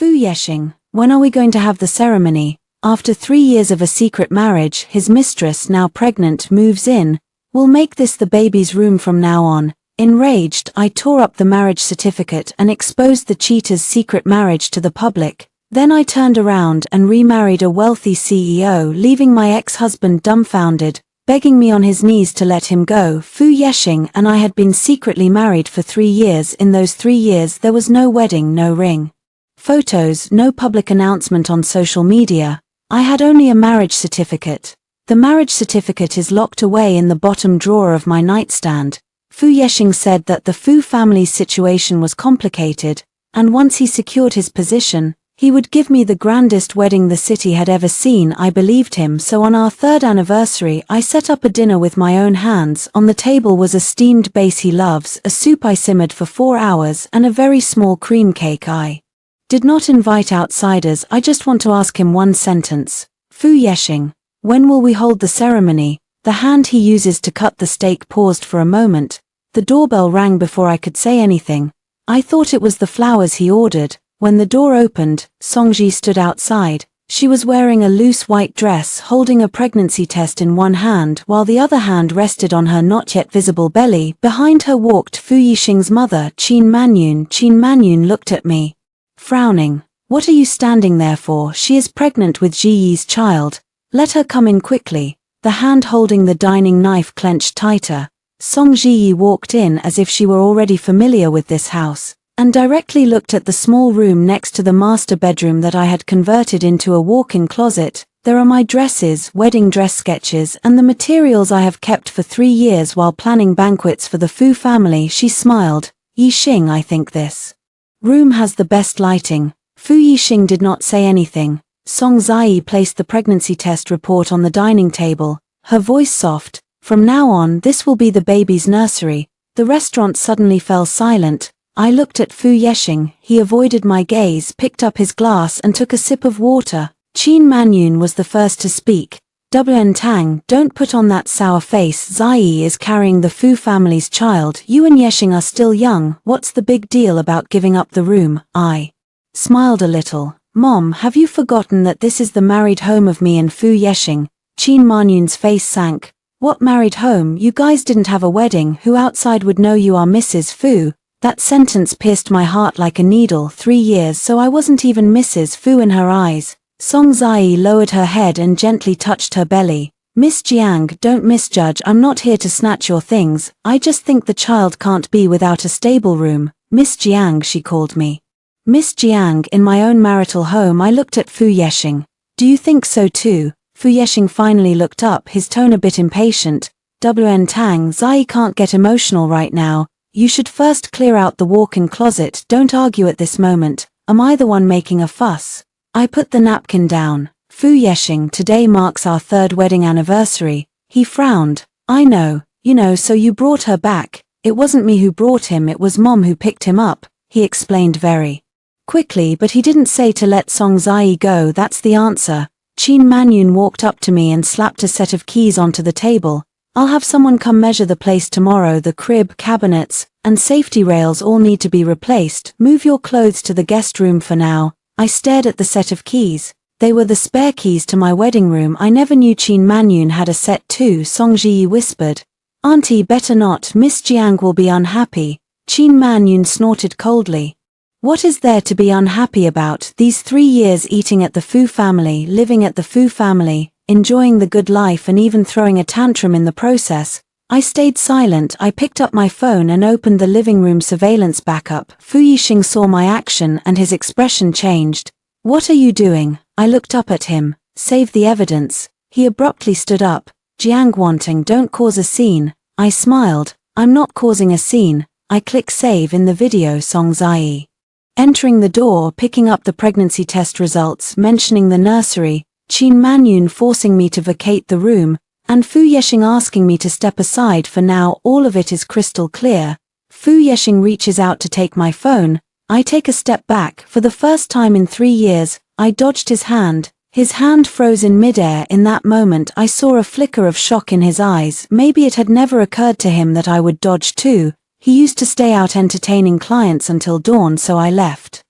Fu Yexing, when are we going to have the ceremony? After 3 years of a secret marriage, his mistress, now pregnant, moves in. We'll make this the baby's room from now on. Enraged, I tore up the marriage certificate and exposed the cheater's secret marriage to the public. Then I turned around and remarried a wealthy CEO, leaving my ex-husband dumbfounded, begging me on his knees to let him go. Fu Yexing and I had been secretly married for 3 years. In those 3 years there was no wedding, no ring. Photos, no public announcement on social media. I had only a marriage certificate. The marriage certificate is locked away in the bottom drawer of my nightstand. Fu Yexing said that the Fu family's situation was complicated, and once he secured his position, he would give me the grandest wedding the city had ever seen. I believed him, so on our 3rd anniversary I set up a dinner with my own hands. On the table was a steamed base he loves, a soup I simmered for 4 hours, and a very small cream cake. I did not invite outsiders. I just want to ask him one sentence. Fu Yexing, when will we hold the ceremony? The hand he uses to cut the steak paused for a moment. The doorbell rang before I could say anything. I thought it was the flowers he ordered. When the door opened, Songji stood outside. She was wearing a loose white dress, holding a pregnancy test in one hand while the other hand rested on her not yet visible belly. Behind her walked Fu Yexing's mother, Qin Manyun. Qin Manyun looked at me, frowning. What are you standing there for? She is pregnant with Ji Yi's child. Let her come in quickly. The hand holding the dining knife clenched tighter. Song Ji walked in as if she were already familiar with this house, and directly looked at the small room next to the master bedroom that I had converted into a walk-in closet. There are my dresses, wedding dress sketches, and the materials I have kept for 3 years while planning banquets for the Fu family. She smiled. Yexing, I think this room has the best lighting. Fu Yexing did not say anything. Song Zai placed the pregnancy test report on the dining table, her voice soft. From now on, this will be the baby's nursery. The restaurant suddenly fell silent. I looked at Fu Yexing. He avoided my gaze, picked up his glass and took a sip of water. Qin Manyun was the first to speak. Tang, don't put on that sour face. Zai is carrying the Fu family's child. You and Yexing are still young. What's the big deal about giving up the room? I smiled a little. Mom, have you forgotten that this is the married home of me and Fu Yexing? Qin Manyun's face sank. What married home? You guys didn't have a wedding. Who outside would know you are Mrs. Fu? That sentence pierced my heart like a needle. 3 years, so I wasn't even Mrs. Fu in her eyes. Song Zai lowered her head and gently touched her belly. Miss Jiang, don't misjudge. I'm not here to snatch your things. I just think the child can't be without a stable room. Miss Jiang, she called me. Miss Jiang, in my own marital home. I looked at Fu Yexing. Do you think so too? Fu Yexing finally looked up, his tone a bit impatient. Tang, Zai can't get emotional right now. You should first clear out the walk-in closet. Don't argue at this moment. Am I the one making a fuss? I put the napkin down. Fu Yexing, today marks our 3rd wedding anniversary. He frowned. I know, so you brought her back. It wasn't me who brought him, it was Mom who picked him up, he explained very quickly, but he didn't say to let Song Zai go. That's the answer. Qin Manyun walked up to me and slapped a set of keys onto the table. I'll have someone come measure the place tomorrow. The crib, cabinets, and safety rails all need to be replaced. Move your clothes to the guest room for now. I stared at the set of keys. They were the spare keys to my wedding room. I never knew Qin Manyun had a set too. Song Ji whispered. Auntie, better not. Miss Jiang will be unhappy. Qin Manyun snorted coldly. What is there to be unhappy about? These 3 years eating at the Fu family, living at the Fu family, enjoying the good life and even throwing a tantrum in the process. I stayed silent. I picked up my phone and opened the living room surveillance backup. Fu Yexing saw my action and his expression changed. What are you doing? I looked up at him. Save the evidence. He abruptly stood up. Jiang wanting, don't cause a scene. I smiled. I'm not causing a scene. I click save in the video. Song Zai entering the door, picking up the pregnancy test results, mentioning the nursery, Qin Manyun forcing me to vacate the room, and Fu Yexing asking me to step aside for now. All of it is crystal clear. Fu Yexing reaches out to take my phone. I take a step back. For the first time in 3 years, I dodged his hand. His hand froze in midair. In that moment I saw a flicker of shock in his eyes. Maybe it had never occurred to him that I would dodge too. He used to stay out entertaining clients until dawn, so I left.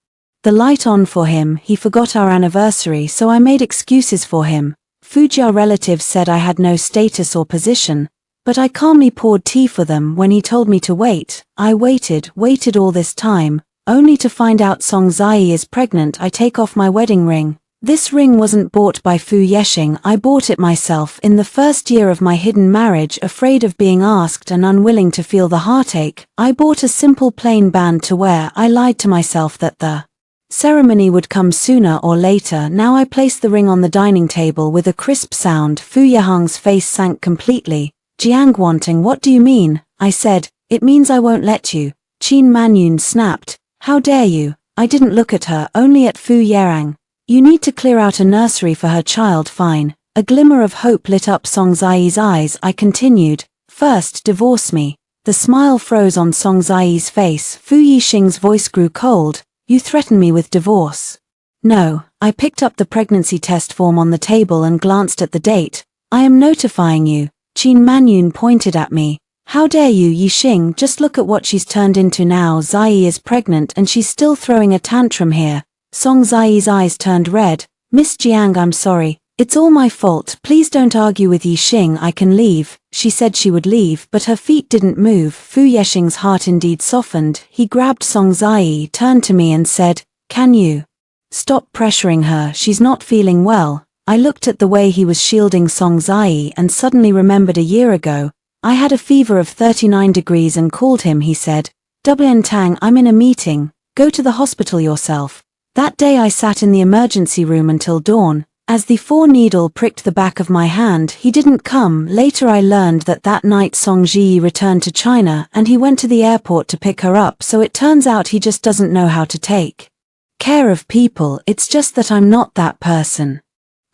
the light on for him. He forgot our anniversary, so I made excuses for him. Fuji's relatives said I had no status or position, but I calmly poured tea for them when he told me to wait. I waited all this time, only to find out Song Zai is pregnant. I take off my wedding ring. This ring wasn't bought by Fu Yexing, I bought it myself in the first year of my hidden marriage, afraid of being asked and unwilling to feel the heartache. I bought a simple plain band to wear. I lied to myself that the ceremony would come sooner or later. Now I placed the ring on the dining table with a crisp sound. Fu Yehang's face sank completely. Jiang Wanting, what do you mean? I said, it means I won't let you. Qin Manyun snapped, how dare you? I didn't look at her, only at Fu Yerang. You need to clear out a nursery for her child. Fine. A glimmer of hope lit up Song Zai's eyes. I continued, first divorce me. The smile froze on Song Zai's face. Fu Yixing's voice grew cold. You threaten me with divorce? No. I picked up the pregnancy test form on the table and glanced at the date. I am notifying you. Qin Manyun pointed at me. How dare you, Yixing, just look at what she's turned into now. Zai is pregnant and she's still throwing a tantrum here. Song Zai's eyes turned red. Miss Jiang, I'm sorry. It's all my fault. Please don't argue with Yixing. I can leave. She said she would leave, but her feet didn't move. Fu Yexing's heart indeed softened. He grabbed Song Zai, turned to me and said, can you stop pressuring her? She's not feeling well. I looked at the way he was shielding Song Zai and suddenly remembered a year ago. I had a fever of 39 degrees and called him. He said, Tang, I'm in a meeting. Go to the hospital yourself. That day I sat in the emergency room until dawn. As the 4-needle pricked the back of my hand, he didn't come. Later I learned that night Song Ji returned to China and he went to the airport to pick her up, so it turns out he just doesn't know how to take care of people. It's just that I'm not that person.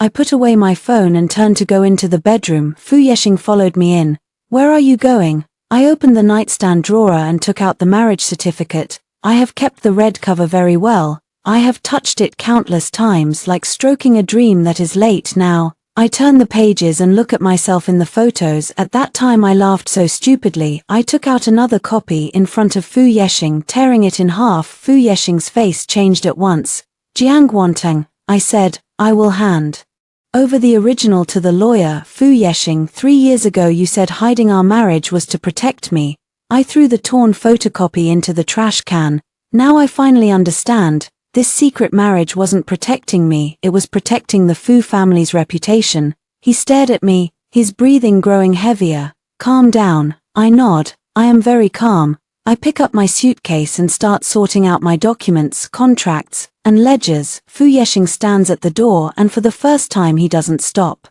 I put away my phone and turned to go into the bedroom. Fu Yexing followed me in. Where are you going? I opened the nightstand drawer and took out the marriage certificate. I have kept the red cover very well. I have touched it countless times, like stroking a dream that is late now. I turn the pages and look at myself in the photos. At that time I laughed so stupidly. I took out another copy in front of Fu Yexing, tearing it in half. Fu Yexing's face changed at once. Jiang Guanteng, I said, I will hand over the original to the lawyer. Fu Yexing, 3 years ago you said hiding our marriage was to protect me. I threw the torn photocopy into the trash can. Now I finally understand. This secret marriage wasn't protecting me, it was protecting the Fu family's reputation. He stared at me, his breathing growing heavier. Calm down. I nod. I am very calm. I pick up my suitcase and start sorting out my documents, contracts, and ledgers. Fu Yexing stands at the door and for the first time he doesn't stop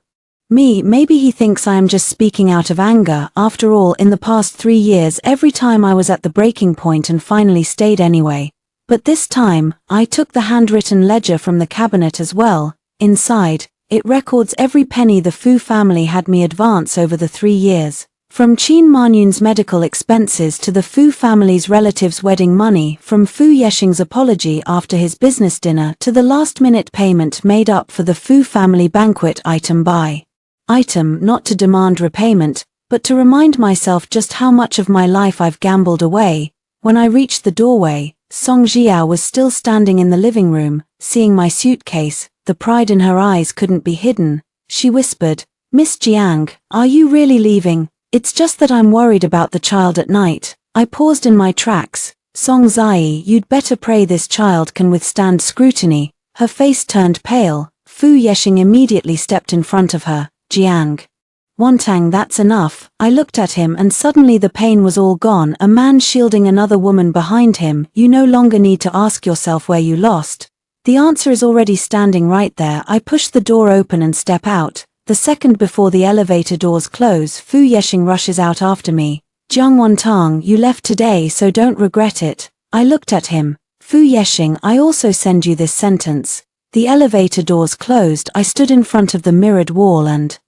me. Maybe he thinks I am just speaking out of anger. After all, in the past 3 years every time I was at the breaking point and finally stayed anyway. But this time, I took the handwritten ledger from the cabinet as well. Inside, it records every penny the Fu family had me advance over the 3 years. From Qin Manyun's medical expenses to the Fu family's relatives' wedding money, from Fu Yexing's apology after his business dinner to the last-minute payment made up for the Fu family banquet item by item, not to demand repayment, but to remind myself just how much of my life I've gambled away. When I reached the doorway, Song Jiao was still standing in the living room. Seeing my suitcase, the pride in her eyes couldn't be hidden. She whispered, Miss Jiang, are you really leaving? It's just that I'm worried about the child at night. I paused in my tracks. Song Zai, you'd better pray this child can withstand scrutiny. Her face turned pale. Fu Yexing immediately stepped in front of her. Jiang Wantang, that's enough. I looked at him and suddenly the pain was all gone. A man shielding another woman behind him. You no longer need to ask yourself where you lost. The answer is already standing right there. I push the door open and step out. The second before the elevator doors close, Fu Yexing rushes out after me. Jiang Wantang, you left today, so don't regret it. I looked at him. Fu Yexing, I also send you this sentence. The elevator doors closed. I stood in front of the mirrored wall and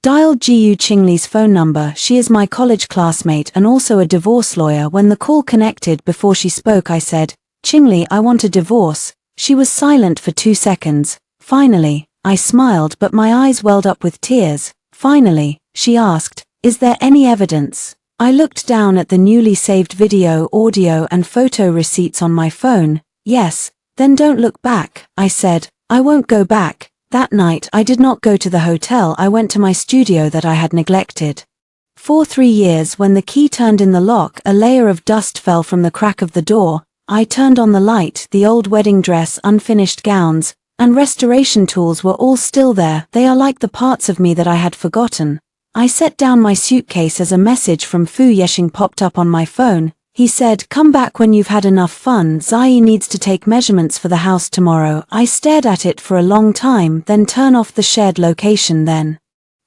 dialed Jiu Qingli's phone number. She is my college classmate and also a divorce lawyer. When the call connected, before she spoke I said, Qingli, I want a divorce. She was silent for 2 seconds. Finally, I smiled but my eyes welled up with tears. Finally, she asked, is there any evidence? I looked down at the newly saved video, audio and photo receipts on my phone. Yes, Then don't look back, I said. I won't go back. That night I did not go to the hotel, I went to my studio that I had neglected. For 3 years, when the key turned in the lock, a layer of dust fell from the crack of the door. I turned on the light, the old wedding dress, unfinished gowns, and restoration tools were all still there. They are like the parts of me that I had forgotten. I set down my suitcase as a message from Fu Yeshing popped up on my phone. He said, "Come back when you've had enough fun. Zai needs to take measurements for the house tomorrow." I stared at it for a long time, then turn off the shared location, then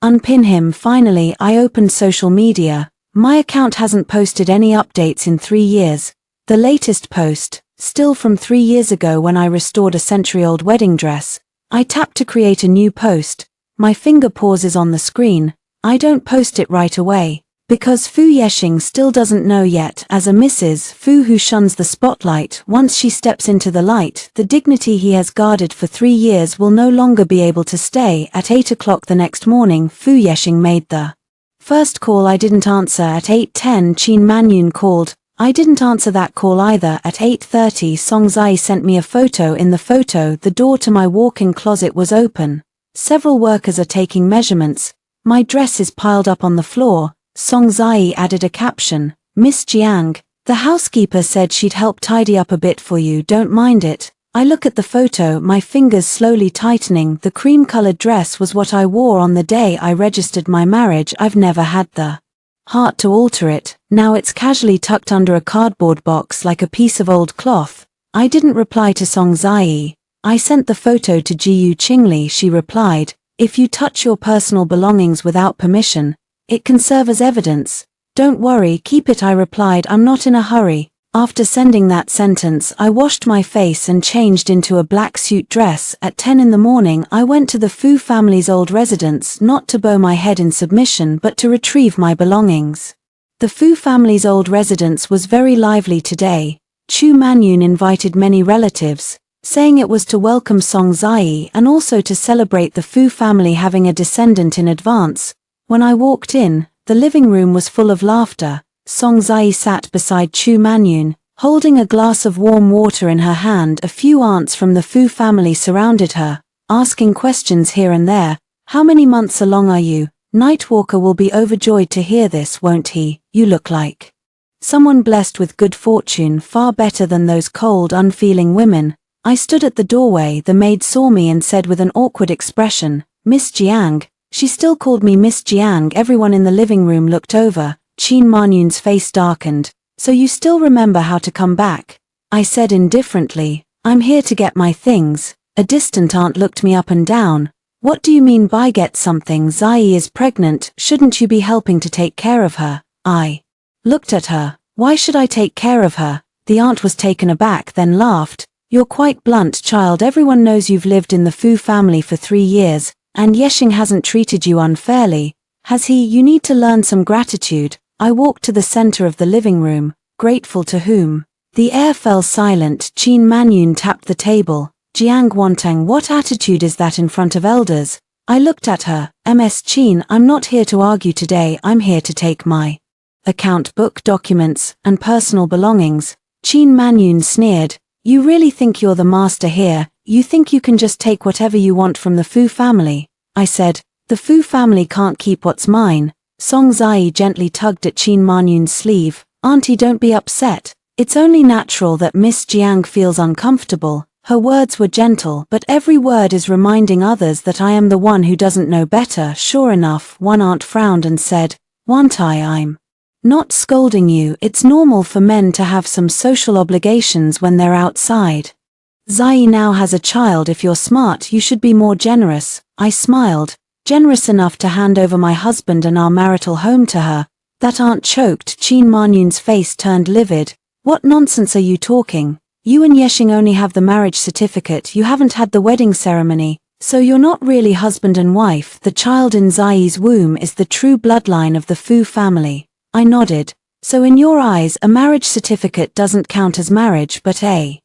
unpin him. Finally, I opened social media. My account hasn't posted any updates in 3 years. The latest post, still from 3 years ago when I restored a century-old wedding dress. I tap to create a new post. My finger pauses on the screen. I don't post it right away, because Fu Yeshing still doesn't know yet. As a Mrs. Fu who shuns the spotlight, once she steps into the light, the dignity he has guarded for 3 years will no longer be able to stay. At 8 o'clock the next morning, Fu Yeshing made the first call. I didn't answer. At 8:10 Qin Manyun called. I didn't answer that call either. At 8:30 Song Zai sent me a photo. In the photo, the door to my walk-in closet was open. Several workers are taking measurements. My dress is piled up on the floor. Song Zai added a caption, "Miss Jiang, the housekeeper said she'd help tidy up a bit for you, don't mind it." I look at the photo, my fingers slowly tightening. The cream-colored dress was what I wore on the day I registered my marriage. I've never had the heart to alter it. Now it's casually tucked under a cardboard box like a piece of old cloth. I didn't reply to Song Zai. I sent the photo to Jiyu Qingli. She replied, "If you touch your personal belongings without permission, it can serve as evidence. Don't worry, keep it." I replied, "I'm not in a hurry." After sending that sentence, I washed my face and changed into a black suit dress. At 10 in the morning, I went to the Fu family's old residence, not to bow my head in submission but to retrieve my belongings. The Fu family's old residence was very lively today. Chu Manyun invited many relatives, saying it was to welcome Song Zai and also to celebrate the Fu family having a descendant in advance. When I walked in, the living room was full of laughter. Song Zai sat beside Chu Manyun, holding a glass of warm water in her hand. A few aunts from the Fu family surrounded her, asking questions here and there. "How many months along are you? Nightwalker will be overjoyed to hear this, won't he? You look like someone blessed with good fortune, far better than those cold, unfeeling women." I stood at the doorway. The maid saw me and said with an awkward expression, "Miss Jiang." She still called me Miss Jiang. Everyone in the living room looked over. Qin Manyun's face darkened. "So you still remember how to come back?" I said indifferently, "I'm here to get my things." A distant aunt looked me up and down. "What do you mean by get something? Zai is pregnant, shouldn't you be helping to take care of her?" I looked at her. "Why should I take care of her?" The aunt was taken aback, then laughed. "You're quite blunt, child. Everyone knows you've lived in the Fu family for 3 years, and Yeshing hasn't treated you unfairly, has he? You need to learn some gratitude." I walked to the center of the living room. "Grateful to whom?" The air fell silent. Qin Manyun tapped the table. "Jiang Wantang, what attitude is that in front of elders?" I looked at her. "Ms. Qin, I'm not here to argue today. I'm here to take my account book, documents, and personal belongings." Qin Manyun sneered. "You really think you're the master here? You think you can just take whatever you want from the Fu family?" I said, "The Fu family can't keep what's mine." Song Zai gently tugged at Qin Manyun's sleeve. "Auntie, don't be upset. It's only natural that Miss Jiang feels uncomfortable." Her words were gentle, but every word is reminding others that I am the one who doesn't know better. Sure enough, one aunt frowned and said, "Wantai, I'm not scolding you. It's normal for men to have some social obligations when they're outside. Zai now has a child. If you're smart, you should be more generous." I smiled. "Generous enough to hand over my husband and our marital home to her." That aunt choked. Qin Manyun's face turned livid. "What nonsense are you talking? You and Yeshing only have the marriage certificate. You haven't had the wedding ceremony, so you're not really husband and wife. The child in Zai's womb is the true bloodline of the Fu family." I nodded. "So in your eyes, a marriage certificate doesn't count as marriage, but a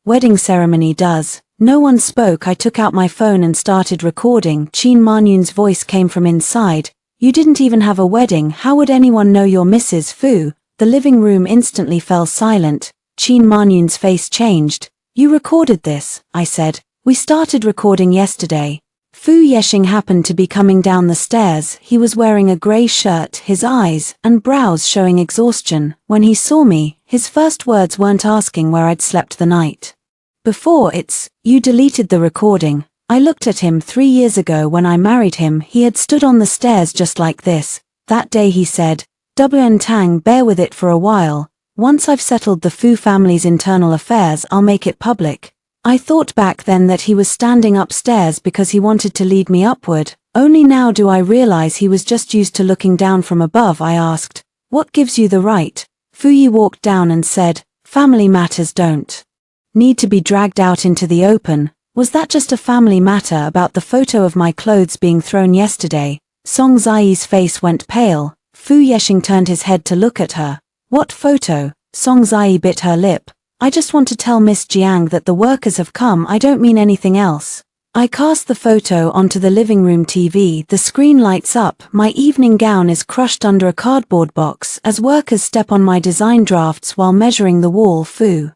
wedding ceremony does?" No one spoke. I took out my phone and started recording. Qin Manyun's voice came from inside. "You didn't even have a wedding. How would anyone know you're Mrs. Fu?" The living room instantly fell silent. Qin Manyun's face changed. You recorded this, I said. We started recording yesterday. Fu Yeshing happened to be coming down the stairs. He was wearing a grey shirt, his eyes and brows showing exhaustion. When he saw me, his first words weren't asking where I'd slept the night before. You deleted the recording. I looked at him 3 years ago when I married him. He had stood on the stairs just like this. That day he said, "Tang, bear with it for a while. Once I've settled the Fu family's internal affairs, I'll make it public." I thought back then that he was standing upstairs because he wanted to lead me upward. Only now do I realize he was just used to looking down from above. I asked, "What gives you the right?" Fu Yi walked down and said, "Family matters don't need to be dragged out into the open." Was that just a family matter about the photo of my clothes being thrown yesterday? Song Zai's face went pale. Fu Yeshing turned his head to look at her. "What photo?" Song Zai bit her lip. "I just want to tell Miss Jiang that the workers have come. I don't mean anything else." I cast the photo onto the living room TV. The screen lights up. My evening gown is crushed under a cardboard box as workers step on my design drafts while measuring the wall. Fu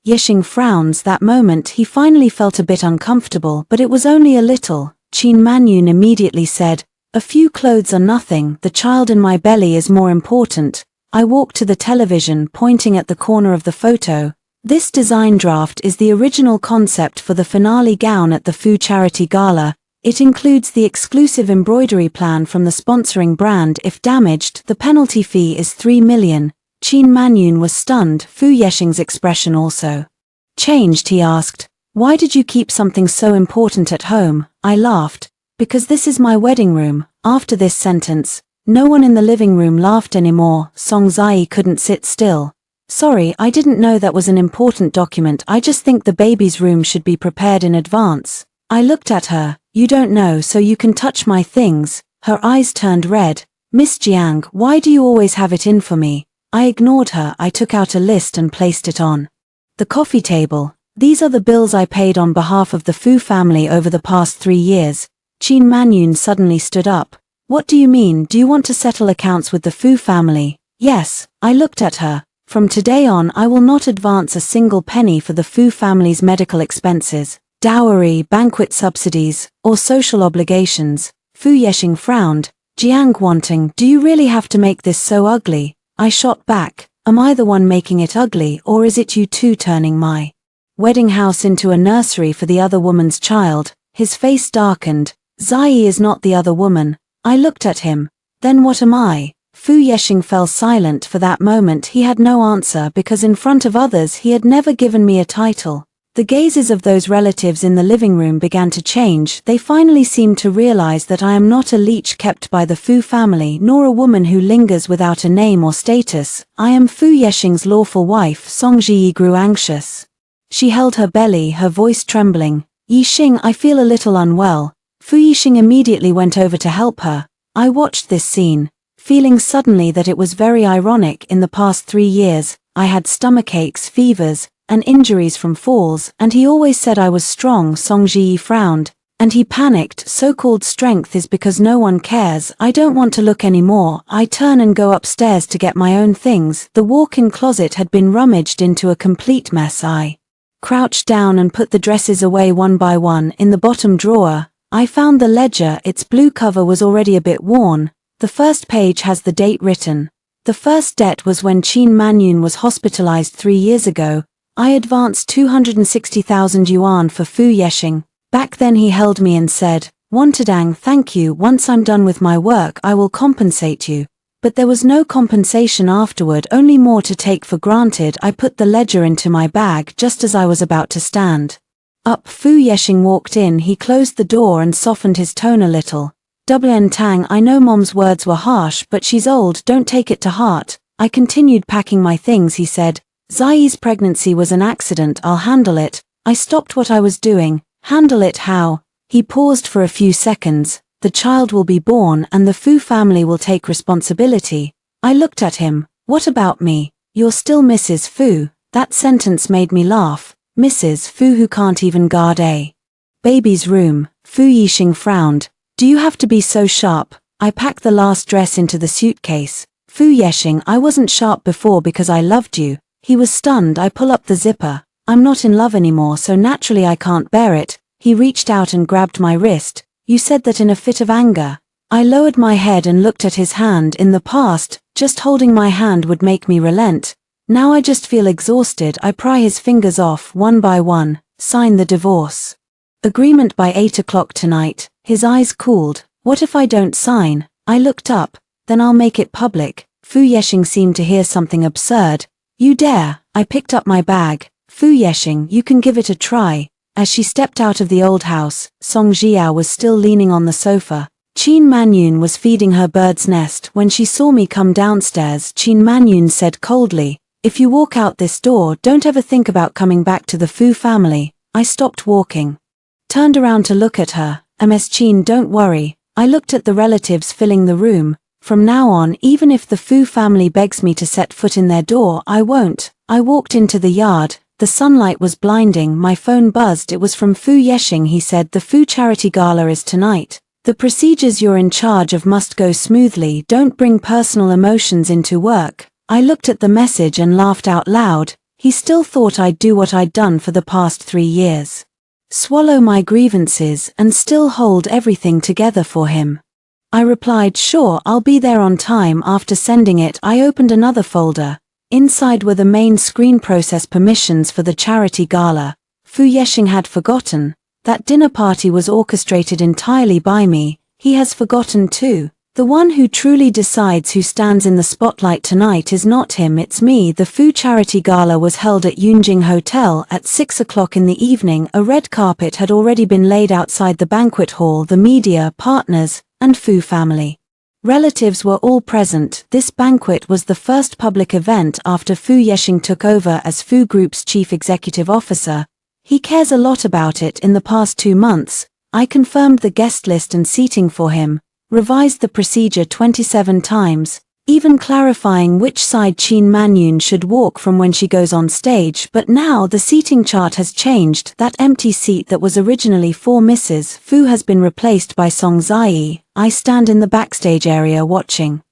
Yeshing frowns. That moment he finally felt a bit uncomfortable, but it was only a little. Qin Manyun immediately said, "A few clothes are nothing. The child in my belly is more important." I walked to the television, pointing at the corner of the photo. This design draft is the original concept for the finale gown at the Fu Charity Gala. It includes the exclusive embroidery plan from the sponsoring brand. If damaged, the penalty fee is 3 million. Qin Manyun was stunned. Fu Yeshing's expression also changed. He asked, "Why did you keep something so important at home?" I laughed. "Because this is my wedding room." After this sentence, no one in the living room laughed anymore. Song Zai couldn't sit still. "Sorry, I didn't know that was an important document. I just think the baby's room should be prepared in advance." I looked at her. "You don't know, so you can touch my things." Her eyes turned red. "Miss Jiang, why do you always have it in for me?" I ignored her. I took out a list and placed it on the coffee table. "These are the bills I paid on behalf of the Fu family over the past 3 years. Qin Manyun suddenly stood up. "What do you mean? Do you want to settle accounts with the Fu family?" "Yes." I looked at her. "From today on, I will not advance a single penny for the Fu family's medical expenses, dowry, banquet subsidies, or social obligations." Fu Yeshing frowned. "Jiang wanting, do you really have to make this so ugly?" I shot back. "Am I the one making it ugly, or is it you two turning my wedding house into a nursery for the other woman's child?" His face darkened. "Zai is not the other woman." I looked at him. "Then what am I?" Fu Yeshing fell silent. For that moment he had no answer because in front of others he had never given me a title. The gazes of those relatives in the living room began to change. They finally seemed to realize that I am not a leech kept by the Fu family, nor a woman who lingers without a name or status. I am Fu Yeshing's lawful wife. Song Ji grew anxious. She held her belly, her voice trembling. "Yixing, I feel a little unwell." Fu Yixing immediately went over to help her. I watched this scene, feeling suddenly that it was very ironic. In the past 3 years, I had stomachaches, fevers, and injuries from falls, and he always said I was strong. Song Ji frowned, and he panicked. "So-called strength is because no one cares. I don't want to look anymore." I turn and go upstairs to get my own things. The walk-in closet had been rummaged into a complete mess. I crouched down and put the dresses away one by one. In the bottom drawer, I found the ledger. Its blue cover was already a bit worn. The first page has the date written. The first debt was when Qin Manyun was hospitalized 3 years ago. I advanced 260,000 yuan for Fu Yeshing. Back then he held me and said, "Wantedang, thank you. Once I'm done with my work I will compensate you." But there was no compensation afterward, only more to take for granted. I put the ledger into my bag just as I was about to stand up. Fu Yeshing walked in. He closed the door and softened his tone a little. "Tang, I know Mom's words were harsh, but she's old, don't take it to heart." I continued packing my things. He said, "Zai's pregnancy was an accident, I'll handle it." I stopped what I was doing. "Handle it how?" He paused for a few seconds. "The child will be born and the Fu family will take responsibility." I looked at him. "What about me?" "You're still Mrs. Fu." That sentence made me laugh. Mrs. Fu who can't even guard a baby's room. Fu Yixing frowned. "Do you have to be so sharp?" I packed the last dress into the suitcase. "Fu Yeshing, I wasn't sharp before because I loved you." He was stunned. I pull up the zipper. I'm not in love anymore, so naturally I can't bear it. He reached out and grabbed my wrist. You said that in a fit of anger. I lowered my head and looked at his hand. In the past, just holding my hand would make me relent. Now I just feel exhausted. I pry his fingers off one by one. Sign the divorce agreement by 8 o'clock tonight. His eyes cooled. What if I don't sign? I looked up. Then I'll make it public. Fu Yexing seemed to hear something absurd. You dare? I picked up my bag. Fu Yexing, you can give it a try. As she stepped out of the old house, Song Jiao was still leaning on the sofa. Qin Manyun was feeding her bird's nest. When she saw me come downstairs, Qin Manyun said coldly, if you walk out this door, don't ever think about coming back to the Fu family. I stopped walking. Turned around to look at her. Ms. Qin, don't worry. I looked at the relatives filling the room. From now on, even if the Fu family begs me to set foot in their door, I won't. I walked into the yard. The sunlight was blinding. My phone buzzed. It was from Fu Yexing. He said, the Fu charity gala is tonight. The procedures you're in charge of must go smoothly. Don't bring personal emotions into work. I looked at the message and laughed out loud. He still thought I'd do what I'd done for the past 3 years. Swallow my grievances and still hold everything together for him. I replied, sure, I'll be there on time. After sending it, I opened another folder. Inside were the main screen process permissions for the charity gala. Fu Yexing had forgotten. That dinner party was orchestrated entirely by me. He has forgotten too. The one who truly decides who stands in the spotlight tonight is not him, it's me. The Fu charity gala was held at Yunjing Hotel at 6 o'clock in the evening. A red carpet had already been laid outside the banquet hall. The media, partners, and Fu family relatives were all present. This banquet was the first public event after Fu Yexing took over as Fu Group's chief executive officer. He cares a lot about it. In the past 2 months, I confirmed the guest list and seating for him, revised the procedure 27 times, even clarifying which side Qin Manyun should walk from when she goes on stage. But now the seating chart has changed. That empty seat that was originally for Mrs. Fu has been replaced by Song Ziyi. I stand in the backstage area watching.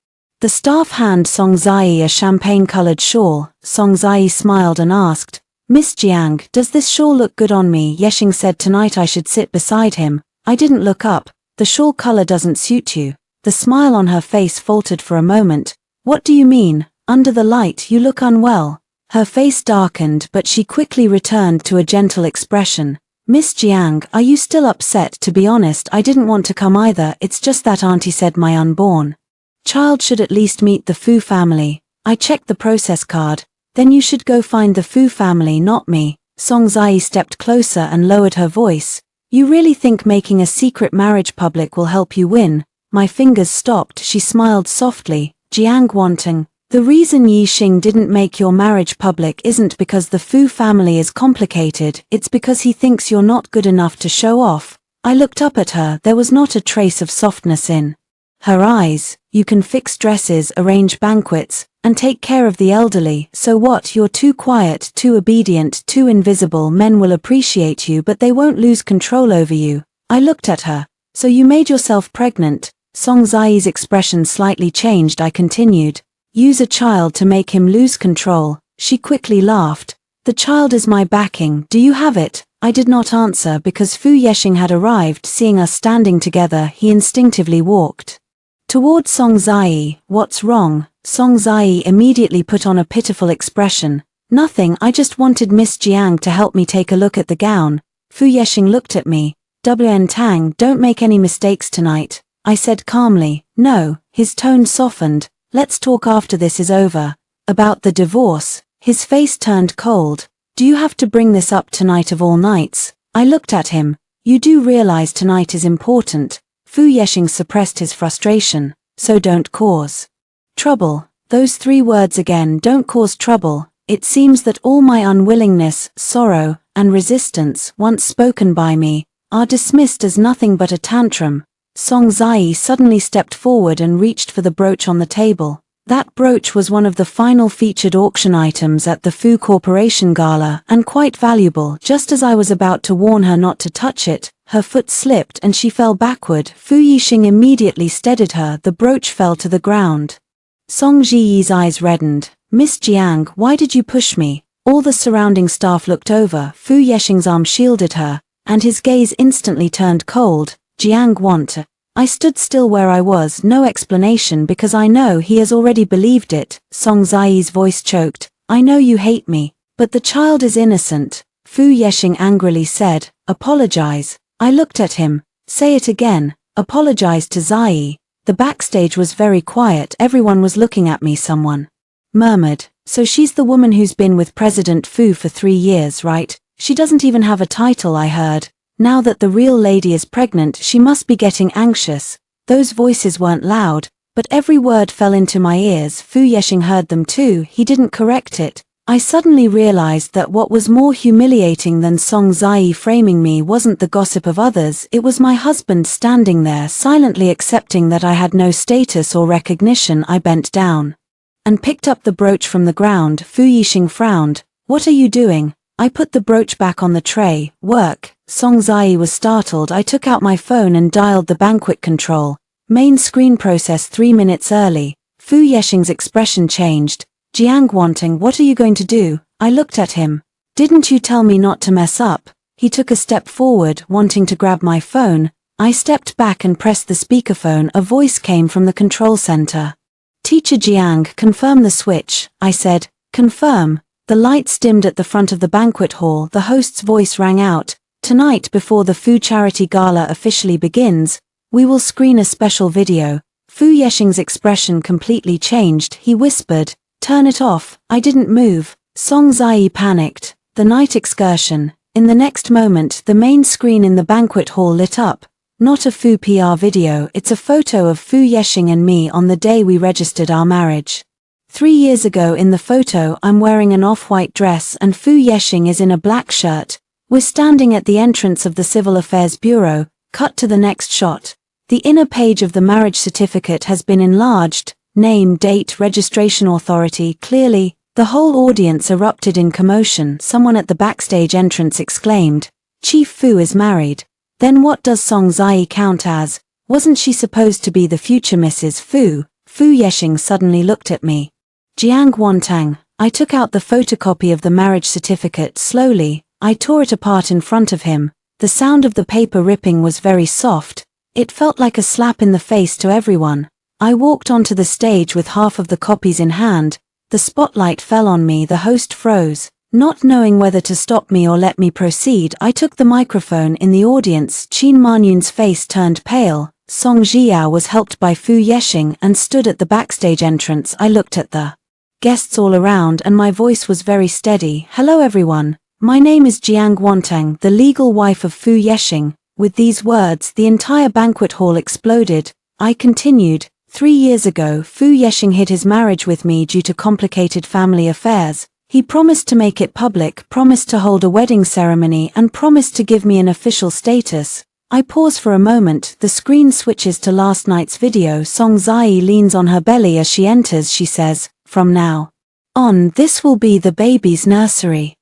The staff hand Song Ziyi a champagne-colored shawl. Song Ziyi smiled and asked, Miss Jiang, does this shawl look good on me? Yexing said tonight I should sit beside him. I didn't look up. The shawl color doesn't suit you. The smile on her face faltered for a moment. What do you mean? Under the light you look unwell. Her face darkened, but she quickly returned to a gentle expression. Miss Jiang, are you still upset? To be honest, I didn't want to come either. It's just that auntie said my unborn child should at least meet the Fu family. I checked the process card. Then you should go find the Fu family, not me. Song Ziyi stepped closer and lowered her voice. You really think making a secret marriage public will help you win? My fingers stopped. She smiled softly. Jiang Wanting, the reason Yexing didn't make your marriage public isn't because the Fu family is complicated, it's because he thinks you're not good enough to show off. I looked up at her. There was not a trace of softness in her eyes. You can fix dresses, arrange banquets, and take care of the elderly. So what? You're too quiet, too obedient, too invisible. Men will appreciate you, but they won't lose control over you. I looked at her. So you made yourself pregnant? Song Ziyi's expression slightly changed. I continued. Use a child to make him lose control. She quickly laughed. The child is my backing. Do you have it? I did not answer because Fu Yexing had arrived. Seeing us standing together, he instinctively walked toward Song Ziyi. What's wrong? Song Ziyi immediately put on a pitiful expression. Nothing, I just wanted Miss Jiang to help me take a look at the gown. Fu Yexing looked at me. WN Tang, don't make any mistakes tonight. I said calmly. No. His tone softened. Let's talk after this is over. About the divorce. His face turned cold. Do you have to bring this up tonight of all nights? I looked at him. You do realize tonight is important. Fu Yexing suppressed his frustration. So don't cause trouble. Those 3 words again, don't cause trouble. It seems that all my unwillingness, sorrow, and resistance, once spoken by me, are dismissed as nothing but a tantrum. Song Ziyi suddenly stepped forward and reached for the brooch on the table. That brooch was one of the final featured auction items at the Fu Corporation Gala and quite valuable. Just as I was about to warn her not to touch it, her foot slipped and she fell backward. Fu Yexing immediately steadied her. The brooch fell to the ground. Song Ziyi's eyes reddened. Miss Jiang, why did you push me? All the surrounding staff looked over. Fu Yexing's arm shielded her, and his gaze instantly turned cold. Jiang want. I stood still where I was, no explanation because I know he has already believed it. Song Zai's voice choked. I know you hate me, but the child is innocent. Fu Yexing angrily said, apologize. I looked at him. Say it again. Apologize to Zai. The backstage was very quiet. Everyone was looking at me. Someone murmured, so she's the woman who's been with President Fu for 3 years, right? She doesn't even have a title, I heard. Now that the real lady is pregnant, she must be getting anxious. Those voices weren't loud, but every word fell into my ears. Fu Yexing heard them too. He didn't correct it. I suddenly realized that what was more humiliating than Song Zai framing me wasn't the gossip of others, it was my husband standing there silently accepting that I had no status or recognition. I bent down and picked up the brooch from the ground. Fu Yexing frowned. What are you doing? I put the brooch back on the tray. Work. Song Zai was startled. I took out my phone and dialed the banquet control. Main screen process 3 minutes early. Fu Yexing's expression changed. Jiang wanting, what are you going to do? I looked at him. Didn't you tell me not to mess up? He took a step forward, wanting to grab my phone. I stepped back and pressed the speakerphone. A voice came from the control center. Teacher Jiang, confirm the switch. I said, confirm. The lights dimmed at the front of the banquet hall. The host's voice rang out. Tonight, before the Fu Charity Gala officially begins, we will screen a special video. Fu Yexing's expression completely changed. He whispered, turn it off. I didn't move. Song Zai panicked. The night excursion. In the next moment, the main screen in the banquet hall lit up. Not a Fu PR video, it's a photo of Fu Yexing and me on the day we registered our marriage. 3 years ago in the photo I'm wearing an off-white dress and Fu Yexing is in a black shirt. We're standing at the entrance of the Civil Affairs Bureau. Cut to the next shot. The inner page of the marriage certificate has been enlarged. Name, date, registration authority. Clearly, the whole audience erupted in commotion. Someone at the backstage entrance exclaimed, Chief Fu is married. Then what does Song Zai count as? Wasn't she supposed to be the future Mrs. Fu? Fu Yexing suddenly looked at me. Jiang Wantang. I took out the photocopy of the marriage certificate slowly. I tore it apart in front of him. The sound of the paper ripping was very soft. It felt like a slap in the face to everyone. I walked onto the stage with half of the copies in hand. The spotlight fell on me. The host froze. Not knowing whether to stop me or let me proceed, I took the microphone. In the audience, Qin Manyun's face turned pale. Song Jiao was helped by Fu Yexing and stood at the backstage entrance. I looked at the guests all around and my voice was very steady. Hello everyone. My name is Jiang Wantang, the legal wife of Fu Yexing. With these words, the entire banquet hall exploded. I continued. 3 years ago, Fu Yexing hid his marriage with me due to complicated family affairs. He promised to make it public, promised to hold a wedding ceremony, and promised to give me an official status. I pause for a moment. The screen switches to last night's video. Song Zai leans on her belly as she enters. She says, from now on, this will be the baby's nursery.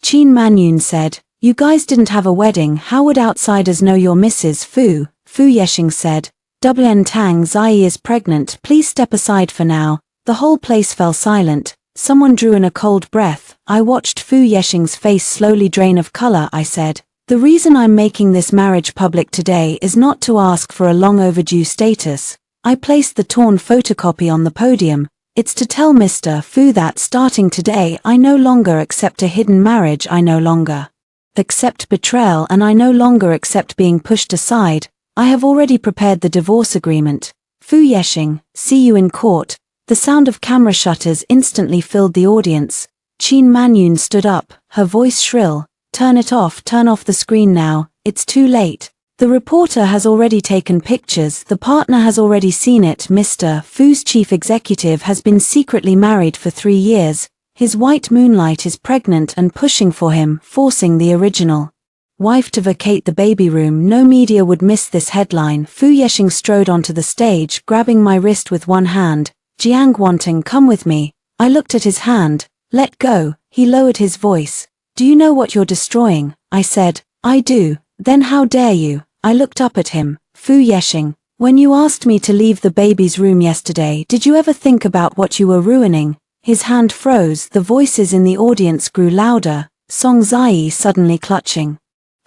Qin Manyun said, you guys didn't have a wedding. How would outsiders know you're Mrs. Fu? Fu Yexing said, WN Tang Zai is pregnant. Please step aside for now. The whole place fell silent. Someone drew in a cold breath. I watched Fu Yexing's face slowly drain of color. I said, the reason I'm making this marriage public today is not to ask for a long overdue status. I placed the torn photocopy on the podium. It's to tell Mr. Fu that starting today I no longer accept a hidden marriage. I no longer accept betrayal and I no longer accept being pushed aside. I have already prepared the divorce agreement. Fu Yexing, see you in court. The sound of camera shutters instantly filled the audience. Qin Manyun stood up, her voice shrill. Turn it off, turn off the screen now, it's too late. The reporter has already taken pictures, the partner has already seen it. Mr. Fu's chief executive has been secretly married for 3 years. His white moonlight is pregnant and pushing for him, forcing the original wife to vacate the baby room. No media would miss this headline. Fu Yexing strode onto the stage, grabbing my wrist with one hand. Jiang Wanting, come with me. I looked at his hand. Let go. He lowered his voice. Do you know what you're destroying? I said, I do. Then how dare you? I looked up at him. Fu Yexing, when you asked me to leave the baby's room yesterday, did you ever think about what you were ruining? His hand froze, the voices in the audience grew louder, Song Zai suddenly clutching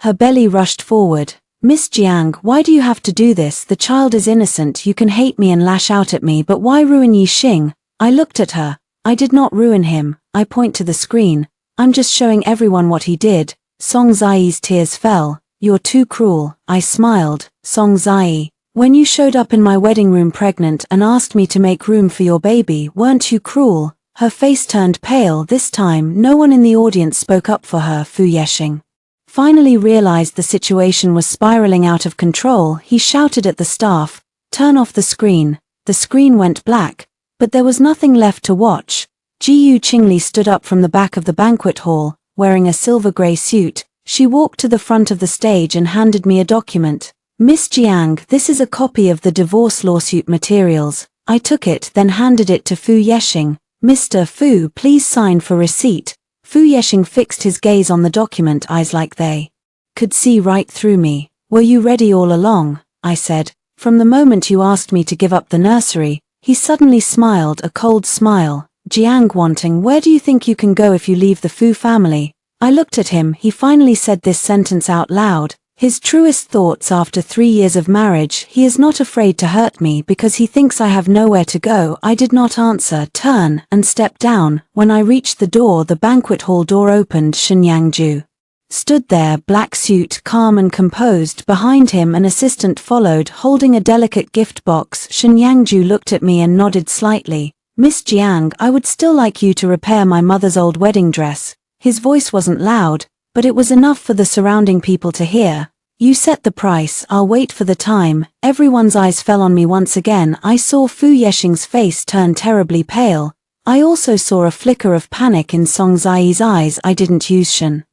her belly rushed forward. Miss Jiang, why do you have to do this? The child is innocent. You can hate me and lash out at me, but why ruin Yi Xing? I looked at her. I did not ruin him. I point to the screen. I'm just showing everyone what he did. Song Zai's tears fell. You're too cruel. I smiled. Song Zai, when you showed up in my wedding room pregnant and asked me to make room for your baby, weren't you cruel? Her face turned pale. This time, no one in the audience spoke up for her. Fu Yexing finally realized the situation was spiraling out of control. He shouted at the staff, "Turn off the screen." The screen went black, but there was nothing left to watch. Jiyu Qingli stood up from the back of the banquet hall, wearing a silver-gray suit. She walked to the front of the stage and handed me a document. "Miss Jiang, this is a copy of the divorce lawsuit materials." I took it, then handed it to Fu Yexing. "Mr. Fu, please sign for receipt." Fu Yexing fixed his gaze on the document, eyes like they could see right through me. "Were you ready all along?" I said. "From the moment you asked me to give up the nursery." He suddenly smiled, a cold smile. "Jiang Wanting, where do you think you can go if you leave the Fu family?" I looked at him. He finally said this sentence out loud. His truest thoughts after 3 years of marriage. He is not afraid to hurt me because he thinks I have nowhere to go. I did not answer, turn, and step down. When I reached the door, the banquet hall door opened. Shen Yangju stood there, black suit, calm and composed. Behind him an assistant followed, holding a delicate gift box. Shen Yangju looked at me and nodded slightly. "Miss Jiang, I would still like you to repair my mother's old wedding dress." His voice wasn't loud, but it was enough for the surrounding people to hear. "You set the price, I'll wait for the time." Everyone's eyes fell on me once again. I saw Fu Yexing's face turn terribly pale. I also saw a flicker of panic in Song Zai's eyes. I didn't use Shen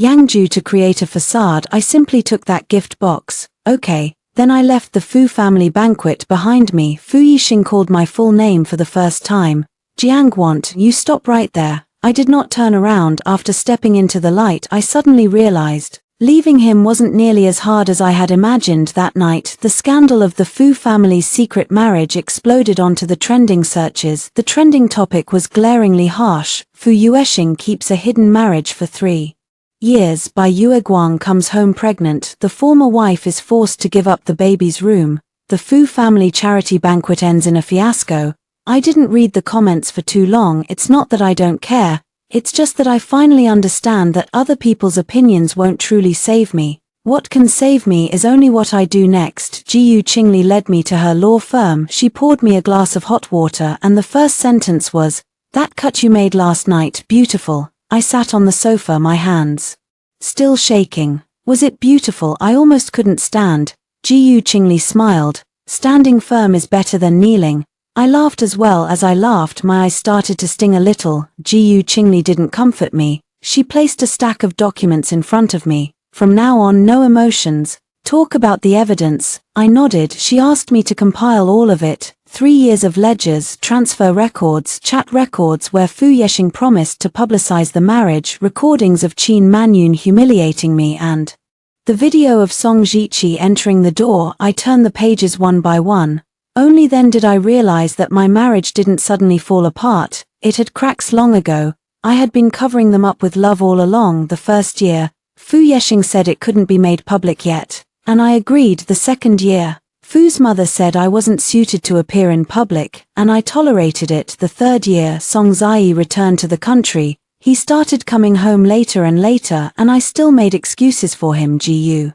Yangju to create a facade. I simply took that gift box. Okay. Then I left the Fu family banquet behind me. Fu Yixing called my full name for the first time. "Jiang Want, you stop right there." I did not turn around. After stepping into the light, I suddenly realized leaving him wasn't nearly as hard as I had imagined. That night, the scandal of the Fu family's secret marriage exploded onto the trending searches. The trending topic was glaringly harsh. Fu Yuexing keeps a hidden marriage for 3 years. By Yue Guang comes home pregnant. The former wife is forced to give up the baby's room. The Fu family charity banquet ends in a fiasco. I didn't read the comments for too long. It's not that I don't care. It's just that I finally understand that other people's opinions won't truly save me. What can save me is only what I do next. Jiyu Qingli led me to her law firm. She poured me a glass of hot water and the first sentence was, "That cut you made last night, beautiful." I sat on the sofa, my hands still shaking. Was it beautiful? I almost couldn't stand. Jiyu Qingli smiled. "Standing firm is better than kneeling." I laughed. As well as I laughed, my eyes started to sting a little. Jiyu Qingli didn't comfort me. She placed a stack of documents in front of me. "From now on, no emotions. Talk about the evidence." I nodded. She asked me to compile all of it. 3 years of ledgers, transfer records, chat records where Fu Yexing promised to publicize the marriage, recordings of Qin Manyun humiliating me, and the video of Song Zhiqi entering the door. I turned the pages one by one. Only then did I realize that my marriage didn't suddenly fall apart. It had cracks long ago. I had been covering them up with love all along. The first year, Fu Yexing said it couldn't be made public yet, and I agreed. The second year, Fu's mother said I wasn't suited to appear in public, and I tolerated it. The third year, Song Zai returned to the country. He started coming home later and later, and I still made excuses for him. Jiyu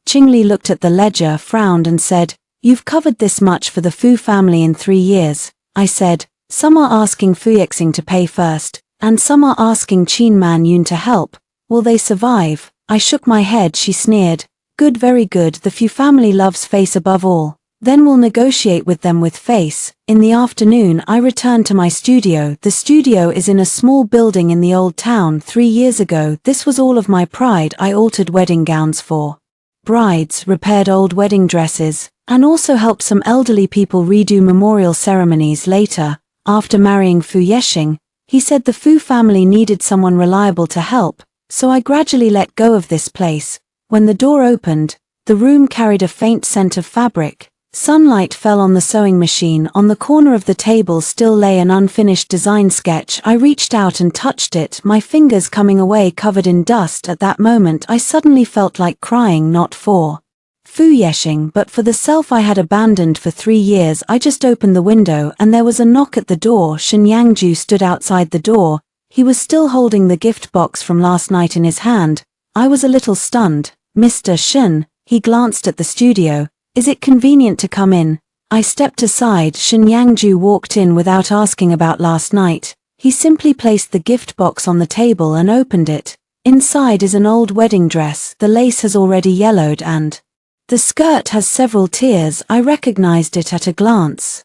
Qingli looked at the ledger, frowned and said, "You've covered this much for the Fu family in 3 years. I said, "Some are asking Fu Yexing to pay first, and some are asking Qin Manyun to help. Will they survive?" I shook my head. She sneered. "Good, very good. The Fu family loves face above all. Then we'll negotiate with them with face." In the afternoon, I returned to my studio. The studio is in a small building in the old town. 3 years ago, this was all of my pride. I altered wedding gowns for brides, repaired old wedding dresses, and also helped some elderly people redo memorial ceremonies. Later, after marrying Fu Yexing, he said the Fu family needed someone reliable to help, so I gradually let go of this place. When the door opened, the room carried a faint scent of fabric. Sunlight fell on the sewing machine. On the corner of the table still lay an unfinished design sketch. I reached out and touched it, my fingers coming away covered in dust. At that moment I suddenly felt like crying, not for Fu Yeshing, but for the self I had abandoned for 3 years. I just opened the window and there was a knock at the door. Shen Yangju stood outside the door. He was still holding the gift box from last night in his hand. I was a little stunned. Mr. Shen, he glanced at the studio. Is it convenient to come in? I stepped aside. Shen Yangju walked in without asking about last night. He simply placed the gift box on the table and opened it. Inside is an old wedding dress. The lace has already yellowed and the skirt has several tears. I recognized it at a glance.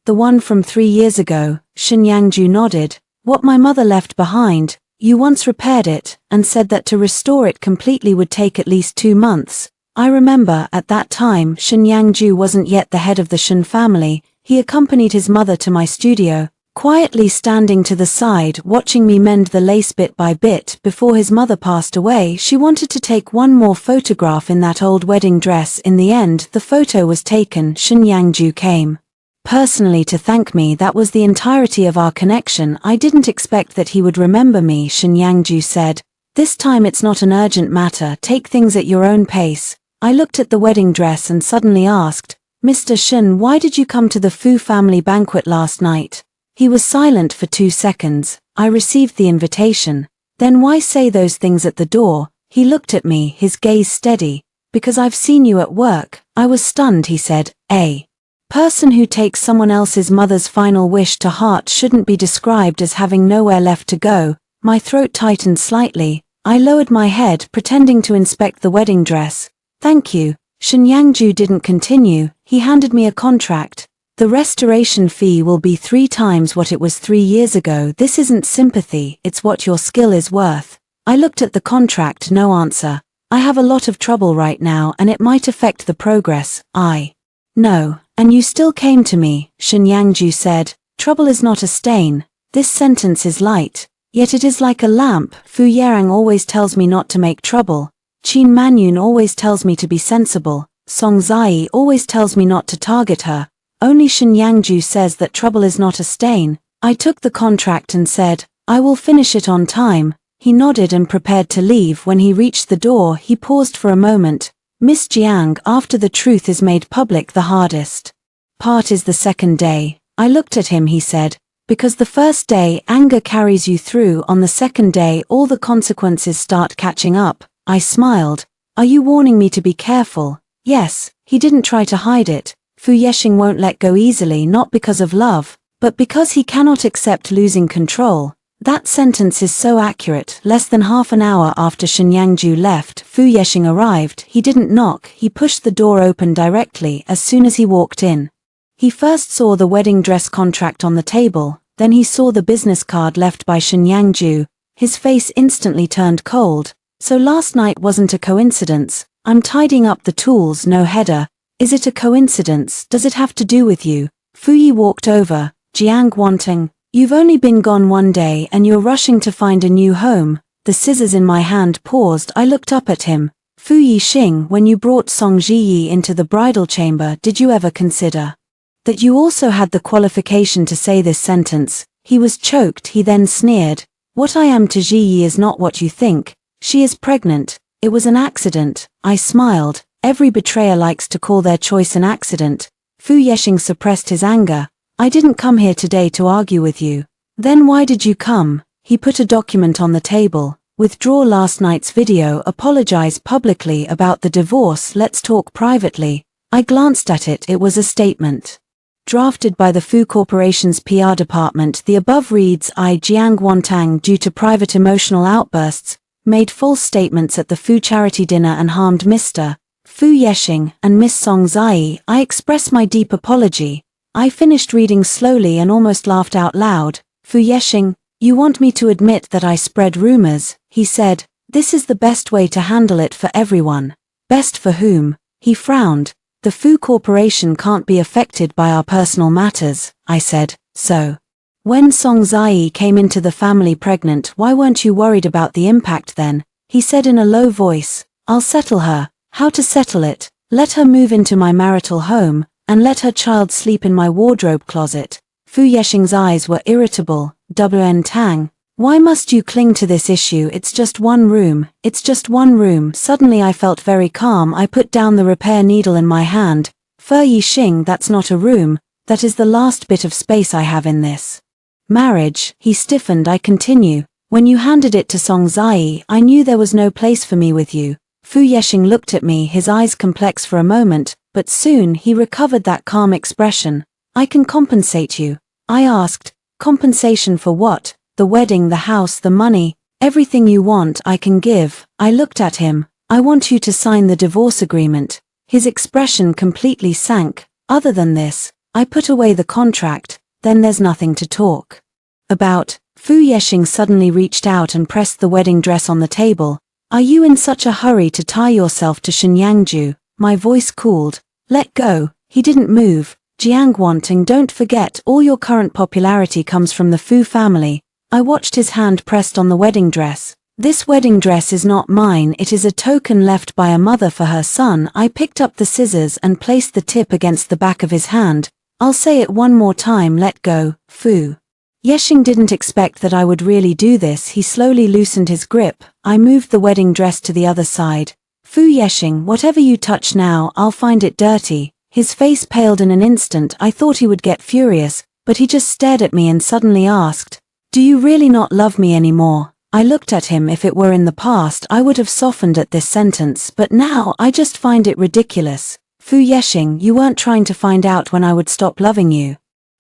The one from 3 years ago. Shen Yangju nodded. What my mother left behind. You once repaired it and said that to restore it completely would take at least 2 months. I remember, at that time, Shen Yangju wasn't yet the head of the Shen family. He accompanied his mother to my studio, quietly standing to the side, watching me mend the lace bit by bit. Before his mother passed away, she wanted to take one more photograph in that old wedding dress. In the end, the photo was taken. Shen Yangju came personally to thank me. That was the entirety of our connection. I didn't expect that he would remember me. Shen Yangju said, "This time it's not an urgent matter. Take things at your own pace." I looked at the wedding dress and suddenly asked, "Mr. Shen, why did you come to the Fu family banquet last night?" He was silent for 2 seconds. "I received the invitation." "Then why say those things at the door?" He looked at me, his gaze steady. "Because I've seen you at work." I was stunned. He said, "A person who takes someone else's mother's final wish to heart shouldn't be described as having nowhere left to go." My throat tightened slightly. I lowered my head, pretending to inspect the wedding dress. "Thank you." Shen Yangju didn't continue. He handed me a contract. "The restoration fee will be 3 times what it was 3 years ago. This isn't sympathy, it's what your skill is worth." I looked at the contract. No answer. "I have a lot of trouble right now and it might affect the progress." I "No, and you still came to me," Shen Yangju said. "Trouble is not a stain. This sentence is light, yet it is like a lamp. Fu Yarang always tells me not to make trouble. Qin Manyun always tells me to be sensible. Song Zai always tells me not to target her. Only Shen Yangju says that trouble is not a stain." I took the contract and said, "I will finish it on time." He nodded and prepared to leave. When he reached the door, he paused for a moment. "Miss Jiang, after the truth is made public, the hardest part is the second day." I looked at him. He said, "Because the first day, anger carries you through. On the second day, all the consequences start catching up." I smiled. "Are you warning me to be careful?" Yes. He didn't try to hide it. Fu Yeshing won't let go easily, not because of love, but because he cannot accept losing control. That sentence is so accurate. Less than half an hour after Shen Yangju left, Fu Yeshing arrived. He didn't knock. He pushed the door open directly as soon as he walked in. He first saw the wedding dress contract on the table, then he saw the business card left by Shen Yangju. His face instantly turned cold. "So last night wasn't a coincidence. I'm tidying up the tools." "No." "Header. Is it a coincidence? Does it have to do with you?" Fu Yi walked over. "Jiang Wanting, you've only been gone 1 day and you're rushing to find a new home." The scissors in my hand paused. I looked up at him. "Fu Yi Xing, when you brought Song Ziyi into the bridal chamber, did you ever consider that you also had the qualification to say this sentence?" He was choked. He then sneered. "What I am to Ziyi is not what you think. She is pregnant. It was an accident." I smiled. Every betrayer likes to call their choice an accident. Fu Yeshing suppressed his anger. "I didn't come here today to argue with you." "Then why did you come?" He put a document on the table. "Withdraw last night's video. Apologize publicly about the divorce. Let's talk privately." I glanced at it. It was a statement drafted by the Fu Corporation's PR department. The above reads, "I, Jiang Wantang, due to private emotional outbursts, made false statements at the Fu charity dinner and harmed Mr. Fu Yeshing and Miss Song Zai. I express my deep apology." I finished reading slowly and almost laughed out loud. "Fu Yeshing, you want me to admit that I spread rumors?" He said, "This is the best way to handle it for everyone." "Best for whom?" He frowned. "The Fu Corporation can't be affected by our personal matters," I said. "So when Song Zai came into the family pregnant, why weren't you worried about the impact then?" He said in a low voice, "I'll settle her." "How to settle it?" "Let her move into my marital home." and let her child sleep in my wardrobe closet. Fu Yexing's eyes were irritable. WN Tang, why must you cling to this issue? It's just one room, it's just one room. Suddenly I felt very calm. I put down the repair needle in my hand. Fu Yexing, that's not a room, that is the last bit of space I have in this marriage. He stiffened. I continue. When you handed it to Song Zai, I knew there was no place for me with you. Fu Yexing looked at me, his eyes complex for a moment, but soon he recovered that calm expression. I can compensate you. I asked. Compensation for what? The wedding, the house, the money, everything you want I can give. I looked at him. I want you to sign the divorce agreement. His expression completely sank. Other than this, I put away the contract, then there's nothing to talk about. Fu Yexing suddenly reached out and pressed the wedding dress on the table. Are you in such a hurry to tie yourself to Shenyangju? My voice cooled. Let go. He didn't move. Jiang Wanting, don't forget all your current popularity comes from the Fu family. I watched his hand pressed on the wedding dress. This wedding dress is not mine, it is a token left by a mother for her son. I picked up the scissors and placed the tip against the back of his hand. I'll say it one more time, let go. Fu Yexing didn't expect that I would really do this. He slowly loosened his grip. I moved the wedding dress to the other side. Fu Yexing, whatever you touch now, I'll find it dirty. His face paled in an instant. I thought he would get furious, but he just stared at me and suddenly asked, do you really not love me anymore? I looked at him. If it were in the past, I would have softened at this sentence, but now I just find it ridiculous. Fu Yexing, you weren't trying to find out when I would stop loving you,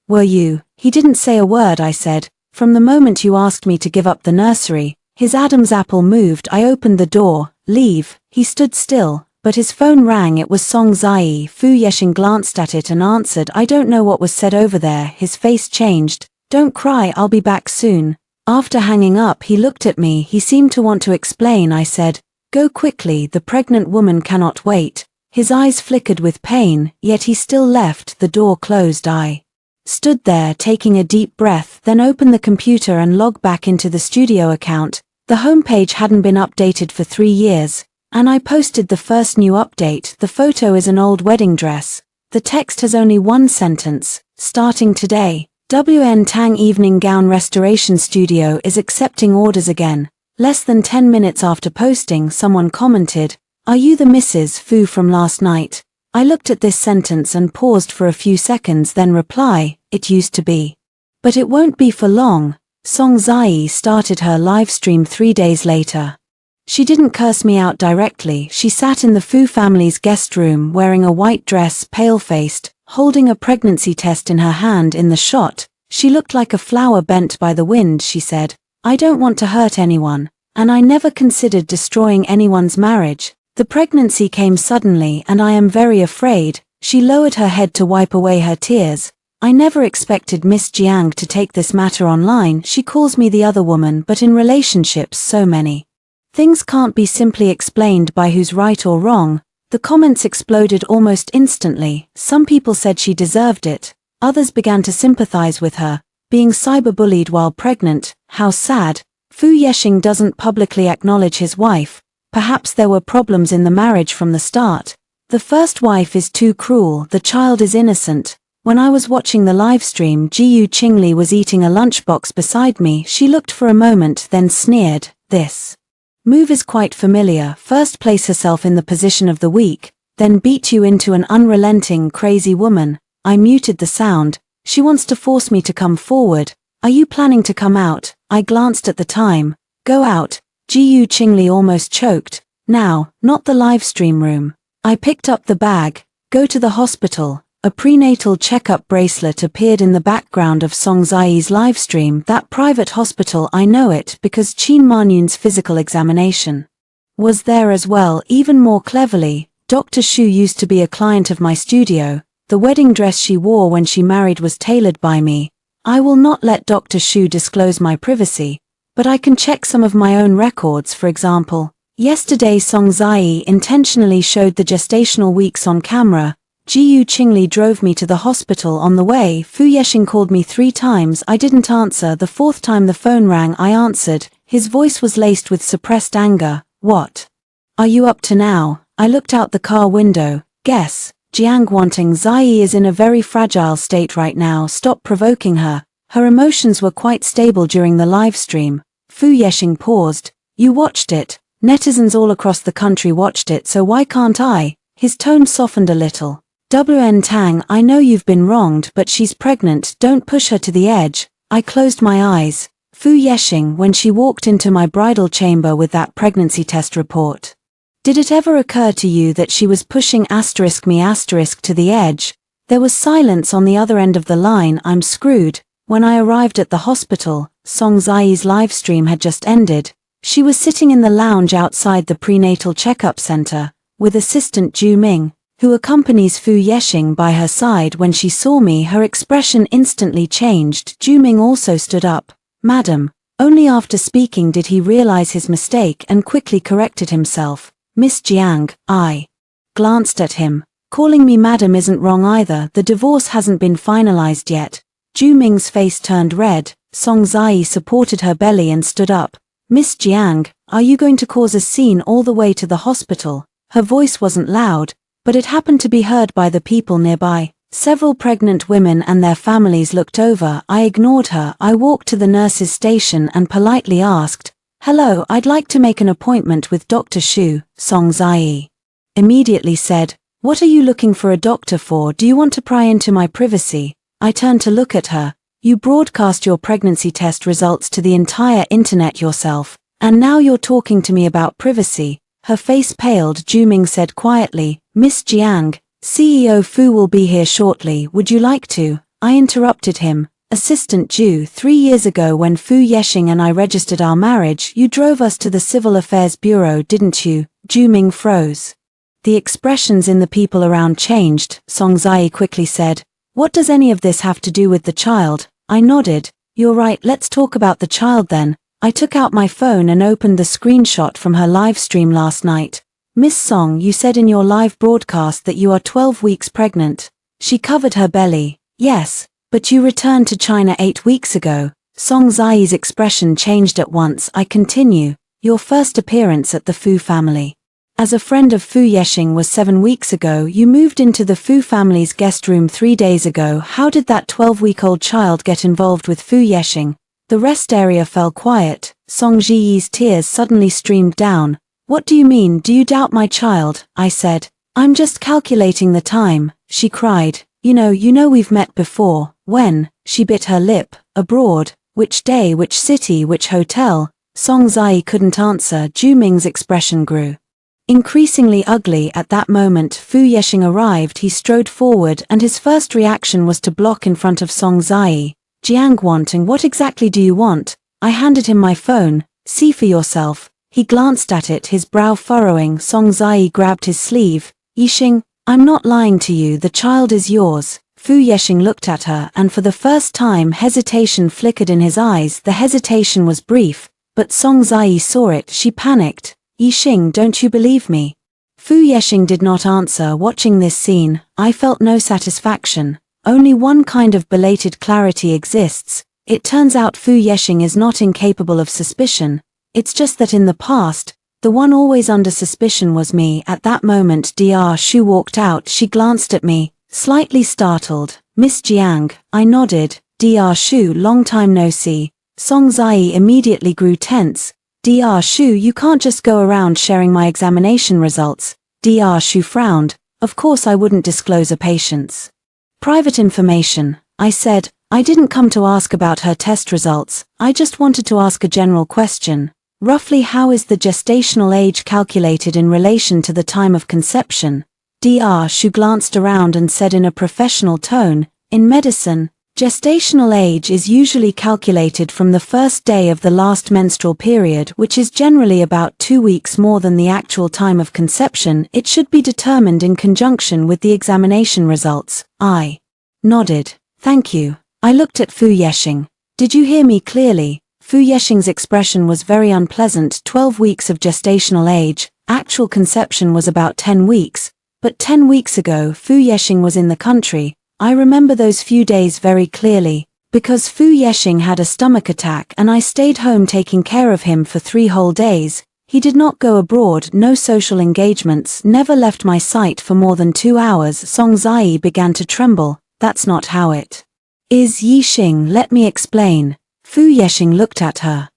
were you? He didn't say a word. I said, from the moment you asked me to give up the nursery. His Adam's apple moved. I opened the door. Leave. He stood still, but his phone rang. It was Song Zai. Fu Yexing glanced at it and answered. I don't know what was said over there. His face changed. Don't cry, I'll be back soon. After hanging up, he looked at me. He seemed to want to explain. I said, go quickly, the pregnant woman cannot wait. His eyes flickered with pain, yet he still left. The door closed. I stood there, taking a deep breath, then opened the computer and logged back into the studio account. The homepage hadn't been updated for 3 years, and I posted the first new update. The photo is an old wedding dress. The text has only one sentence, starting today. WN Tang Evening Gown Restoration Studio is accepting orders again. Less than 10 minutes after posting, someone commented, are you the Mrs. Fu from last night? I looked at this sentence and paused for a few seconds, then reply, it used to be. But it won't be for long. Song Zai started her live stream 3 days later. She didn't curse me out directly. She sat in the Fu family's guest room wearing a white dress, pale-faced, holding a pregnancy test in her hand. In the shot, she looked like a flower bent by the wind. She said, I don't want to hurt anyone, and I never considered destroying anyone's marriage. The pregnancy came suddenly and I am very afraid. She lowered her head to wipe away her tears. I never expected Miss Jiang to take this matter online. She calls me the other woman, but in relationships so many things can't be simply explained by who's right or wrong. The comments exploded almost instantly. Some people said she deserved it. Others began to sympathize with her. Being cyberbullied while pregnant, how sad. Fu Yexing doesn't publicly acknowledge his wife. Perhaps there were problems in the marriage from the start. The first wife is too cruel, the child is innocent. When I was watching the livestream, Jiyu Qingli was eating a lunchbox beside me. She looked for a moment, then sneered. This move is quite familiar. First place herself in the position of the weak, then beat you into an unrelenting, crazy woman. I muted the sound. She wants to force me to come forward. Are you planning to come out? I glanced at the time. Go out. Jiyu Qingli almost choked. Now, not the live stream room. I picked up the bag. Go to the hospital. A prenatal checkup bracelet appeared in the background of Song Zai's livestream. That private hospital, I know it because Qin Manyun's physical examination was there as well. Even more cleverly, Dr. Shu used to be a client of my studio. The wedding dress she wore when she married was tailored by me. I will not let Dr. Shu disclose my privacy, but I can check some of my own records. For example, yesterday Song Zai intentionally showed the gestational weeks on camera. Jiyu Qingli drove me to the hospital. On the way, Fu Yexing called me 3 times. I didn't answer. The 4th time the phone rang, I answered. His voice was laced with suppressed anger. What are you up to now? I looked out the car window. Guess. Jiang wanting Zai is in a very fragile state right now, stop provoking her. Her emotions were quite stable during the live stream. Fu Yexing paused. You watched it. Netizens all across the country watched it, so why can't I? His tone softened a little. WN Tang, I know you've been wronged, but she's pregnant, don't push her to the edge. I closed my eyes. Fu Yexing, when she walked into my bridal chamber with that pregnancy test report. Did it ever occur to you that she was pushing me to the edge? There was silence on the other end of the line. I'm screwed. When I arrived at the hospital, Song Zai's livestream had just ended. She was sitting in the lounge outside the prenatal checkup center, with assistant Ju Ming, who accompanies Fu Yexing by her side. When she saw me, her expression instantly changed. Ju Ming also stood up. Madam. Only after speaking did he realize his mistake and quickly corrected himself. Miss Jiang, I glanced at him. Calling me madam isn't wrong either, the divorce hasn't been finalized yet. Ju Ming's face turned red. Song Zai supported her belly and stood up. Miss Jiang, are you going to cause a scene all the way to the hospital? Her voice wasn't loud, but it happened to be heard by the people nearby. Several pregnant women and their families looked over. I ignored her. I walked to the nurse's station and politely asked, "Hello, I'd like to make an appointment with Dr. Shu." Song Zai immediately said, "What are you looking for a doctor for? Do you want to pry into my privacy?" I turned to look at her. You broadcast your pregnancy test results to the entire internet yourself, and now you're talking to me about privacy. Her face paled. Ju Ming said quietly, Miss Jiang, CEO Fu will be here shortly. Would you like to? I interrupted him. Assistant Ju, 3 years ago when Fu Yexing and I registered our marriage, you drove us to the Civil Affairs Bureau, didn't you? Ju Ming froze. The expressions in the people around changed. Song Zai quickly said, "What does any of this have to do with the child?" I nodded. "You're right, let's talk about the child then." I took out my phone and opened the screenshot from her live stream last night. Miss Song, you said in your live broadcast that you are 12 weeks pregnant. She covered her belly. Yes, but you returned to China 8 weeks ago. Song Zai's expression changed at once. I continue. Your first appearance at the Fu family as a friend of Fu Yexing was 7 weeks ago. You moved into the Fu family's guest room 3 days ago. How did that 12-week-old child get involved with Fu Yexing? The rest area fell quiet. Song Ziyi's tears suddenly streamed down. What do you mean? Do you doubt my child? I said. I'm just calculating the time, she cried. You know we've met before. When? She bit her lip. Abroad. Which day, which city, which hotel? Song Zai couldn't answer. Ju Ming's expression grew increasingly ugly. At that moment Fu Yexing arrived. He strode forward and his first reaction was to block in front of Song Zai. Jiang wanting, what exactly do you want? I handed him my phone. See for yourself. He glanced at it, his brow furrowing. Song Zai grabbed his sleeve. Yixing, I'm not lying to you, the child is yours. Fu Yexing looked at her and for the first time hesitation flickered in his eyes. The hesitation was brief, but Song Zai saw it. She panicked. Yixing, don't you believe me? Fu Yexing did not answer. Watching this scene, I felt no satisfaction. Only one kind of belated clarity exists. It turns out Fu Yexing is not incapable of suspicion. It's just that in the past, the one always under suspicion was me. At that moment Dr. Shu walked out. She glanced at me, slightly startled. Miss Jiang, I nodded. Dr. Shu, long time no see. Song Zai immediately grew tense. Dr. Shu, you can't just go around sharing my examination results. Dr. Shu frowned. Of course I wouldn't disclose a patient's private information. I said, I didn't come to ask about her test results. I just wanted to ask a general question. Roughly how is the gestational age calculated in relation to the time of conception? Dr. Shu glanced around and said in a professional tone, in medicine, gestational age is usually calculated from the first day of the last menstrual period, which is generally about 2 weeks more than the actual time of conception. It should be determined in conjunction with the examination results. I nodded. Thank you. I looked at Fu Yexing. Did you hear me clearly? Fu Yexing's expression was very unpleasant. 12 weeks of gestational age, actual conception was about 10 weeks. But 10 weeks ago Fu Yexing was in the country. I remember those few days very clearly, because Fu Yexing had a stomach attack and I stayed home taking care of him for 3 whole days. He did not go abroad, no social engagements, never left my sight for more than 2 hours. Song Zai began to tremble. That's not how it is, Yixing, let me explain. Fu Yexing looked at her.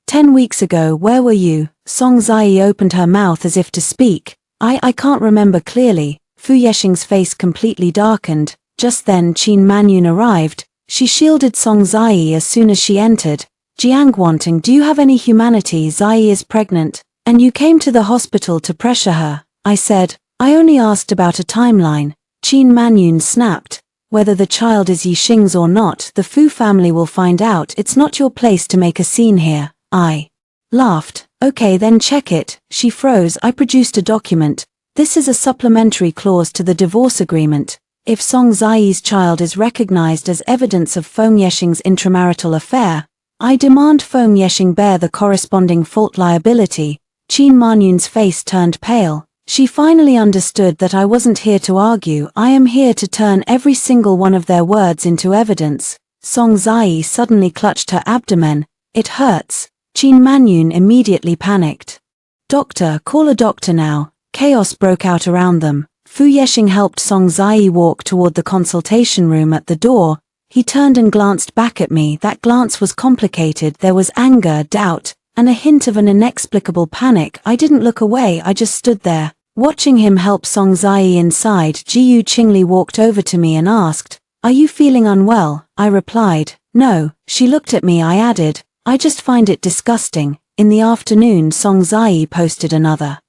10 weeks ago, where were you? Song Zai opened her mouth as if to speak. I can't remember clearly. Fu Yexing's face completely darkened. Just then Qin Manyun arrived. She shielded Song Zai as soon as she entered. Jiang Wanting, do you have any humanity? Zai is pregnant, and you came to the hospital to pressure her. I said, I only asked about a timeline. Qin Manyun snapped. Whether the child is Yixing's or not, the Fu family will find out. It's not your place to make a scene here. I laughed. Okay, then check it. She froze. I produced a document. This is a supplementary clause to the divorce agreement. If Song Zai's child is recognized as evidence of Feng Yexing's intramarital affair, I demand Feng Yexing bear the corresponding fault liability. Qin Manyun's face turned pale. She finally understood that I wasn't here to argue. I am here to turn every single one of their words into evidence. Song Zai suddenly clutched her abdomen. It hurts. Qin Manyun immediately panicked. Doctor, call a doctor now. Chaos broke out around them. Fu Yexing helped Song Zai walk toward the consultation room. At the door, he turned and glanced back at me. That glance was complicated. There was anger, doubt, and a hint of an inexplicable panic. I didn't look away, I just stood there, watching him help Song Zai inside. Jiyu Qingli walked over to me and asked, Are you feeling unwell? I replied, No. She looked at me. I added, I just find it disgusting. In the afternoon, Song Zai posted another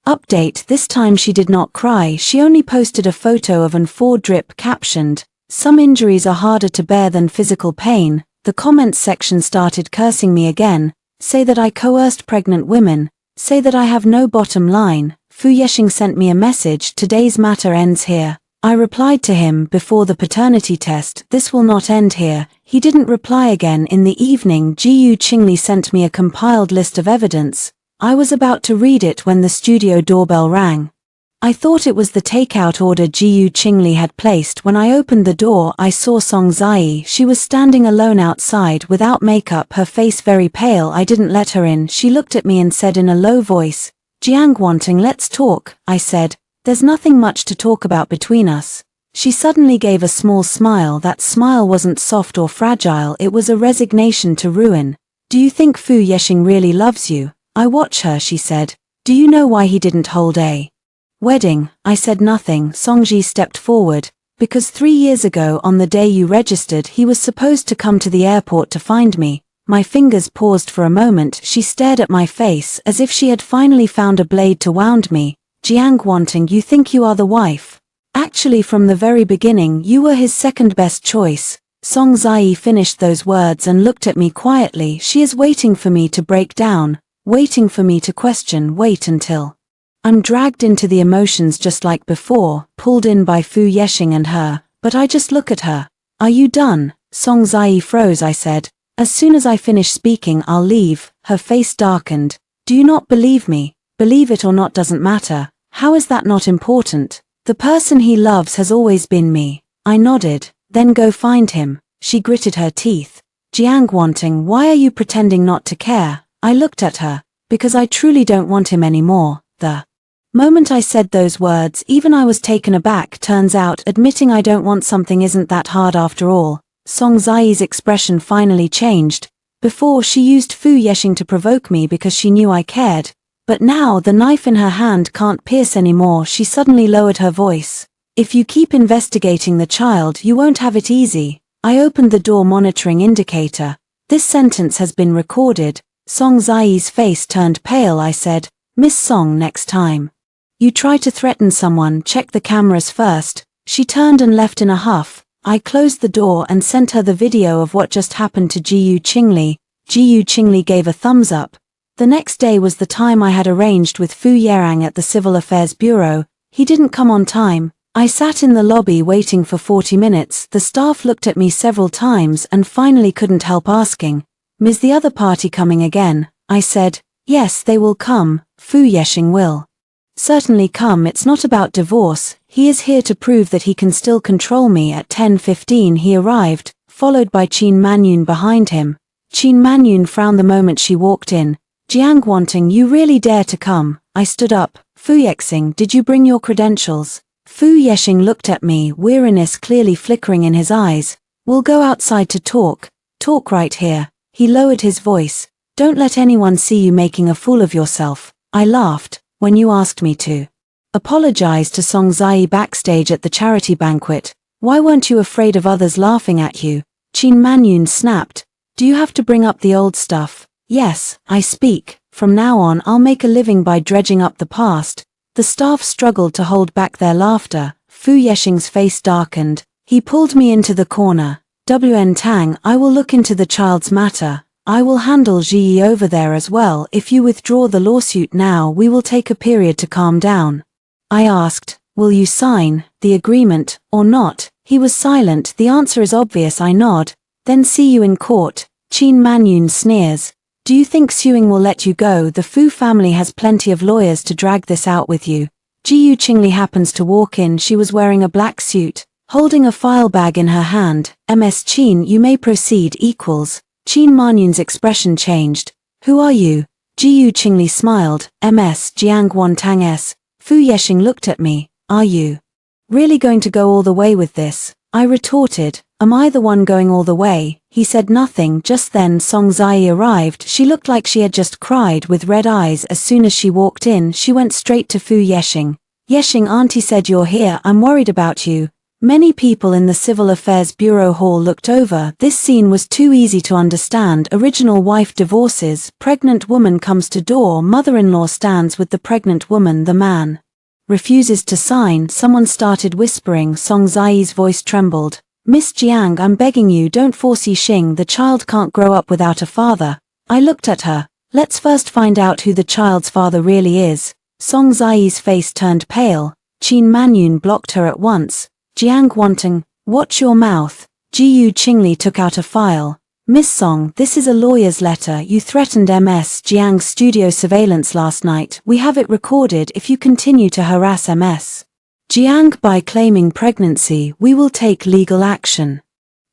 update. This time she did not cry. She only posted a photo of an 4 drip captioned, Some injuries are harder to bear than physical pain. The comments section started cursing me again. Say that I coerced pregnant women. Say that I have no bottom line. Fu Yexing sent me a message. Today's matter ends here. I replied to him before the paternity test. This will not end here. He didn't reply again. In the evening, Jiyu Qingli sent me a compiled list of evidence. I was about to read it when the studio doorbell rang. I thought it was the takeout order Jiyu Qingli had placed. When I opened the door, I saw Song Zai. She was standing alone outside without makeup, her face very pale. I didn't let her in. She looked at me and said in a low voice, Jiang Wanting, let's talk. I said, There's nothing much to talk about between us. She suddenly gave a small smile. That smile wasn't soft or fragile, it was a resignation to ruin. Do you think Fu Yexing really loves you? I watch her, she said. Do you know why he didn't hold a wedding? I said nothing. Songji stepped forward. Because 3 years ago on the day you registered he was supposed to come to the airport to find me. My fingers paused for a moment. She stared at my face as if she had finally found a blade to wound me. Jiang Wanting, you think you are the wife? Actually from the very beginning you were his second best choice. Song Zai finished those words and looked at me quietly. She is waiting for me to break down. Waiting for me to question. Wait until I'm dragged into the emotions just like before, pulled in by Fu Yexing and her, but I just look at her. Are you done? Song Zai froze. I said, as soon as I finish speaking I'll leave. Her face darkened. Do you not believe me? Believe it or not doesn't matter. How is that not important? The person he loves has always been me. I nodded. Then go find him. She gritted her teeth. Jiang Wanting, why are you pretending not to care? I looked at her. Because I truly don't want him anymore. The moment I said those words, even I was taken aback. Turns out admitting I don't want something isn't that hard after all. Song Zai's expression finally changed. Before she used Fu Yexing to provoke me because she knew I cared. But now the knife in her hand can't pierce anymore. She suddenly lowered her voice. If you keep investigating the child you won't have it easy. I opened the door monitoring indicator. This sentence has been recorded. Song Zai's face turned pale. I said, Miss Song, next time you try to threaten someone, check the cameras first. She turned and left in a huff. I closed the door and sent her the video of what just happened to Jiyu Qingli. Jiyu Qingli gave a thumbs up. The next day was the time I had arranged with Fu Yerang at the Civil Affairs Bureau. He didn't come on time. I sat in the lobby waiting for 40 minutes. The staff looked at me several times and finally couldn't help asking, Is the other party coming again? I said, yes, they will come. Fu Yexing will certainly come. It's not about divorce. He is here to prove that he can still control me. At 10:15 he arrived, followed by Qin Manyun behind him. Qin Manyun frowned the moment she walked in. Jiang Wanting, you really dare to come. I stood up. Fu Yexing, did you bring your credentials? Fu Yexing looked at me, weariness clearly flickering in his eyes. We'll go outside to talk. Talk right here. He lowered his voice. Don't let anyone see you making a fool of yourself. I laughed. When you asked me to apologize to Song Zai backstage at the charity banquet, why weren't you afraid of others laughing at you? Qin Manyun snapped. Do you have to bring up the old stuff? Yes, I speak. From now on I'll make a living by dredging up the past. The staff struggled to hold back their laughter. Fu Yexing's face darkened. He pulled me into the corner. WN Tang, I will look into the child's matter. I will handle Ji Yi over there as well. If you withdraw the lawsuit now, we will take a period to calm down. I asked, will you sign the agreement or not? He was silent. The answer is obvious. I nod. Then see you in court. Qin Manyun sneers. Do you think suing will let you go? The Fu family has plenty of lawyers to drag this out with you. Ji Qingli happens to walk in. She was wearing a black suit, holding a file bag in her hand. Ms. Qin, you may proceed. Equals. Qin Manyun's expression changed. Who are you? Ji Qingli smiled. Ms. Jiang Wantang S. Fu Yexing looked at me. Are you really going to go all the way with this? I retorted. Am I the one going all the way? He said nothing. Just then Song Zai arrived. She looked like she had just cried, with red eyes. As soon as she walked in, she went straight to Fu Yexing. Yexing, auntie said you're here. I'm worried about you. Many people in the Civil Affairs Bureau hall looked over. This scene was too easy to understand. Original wife divorces, pregnant woman comes to door, mother-in-law stands with the pregnant woman, the man refuses to sign. Someone started whispering. Song Zai's voice trembled. Miss Jiang, I'm begging you, don't force Yixing. The child can't grow up without a father. I looked at her. Let's first find out who the child's father really is. Song Zai's face turned pale. Qin Manyun blocked her at once. Jiang Wanting, watch your mouth. Ji Qingli took out a file. Miss Song, this is a lawyer's letter. You threatened Ms. Jiang's studio surveillance last night. We have it recorded. If you continue to harass Ms. Jiang by claiming pregnancy, we will take legal action.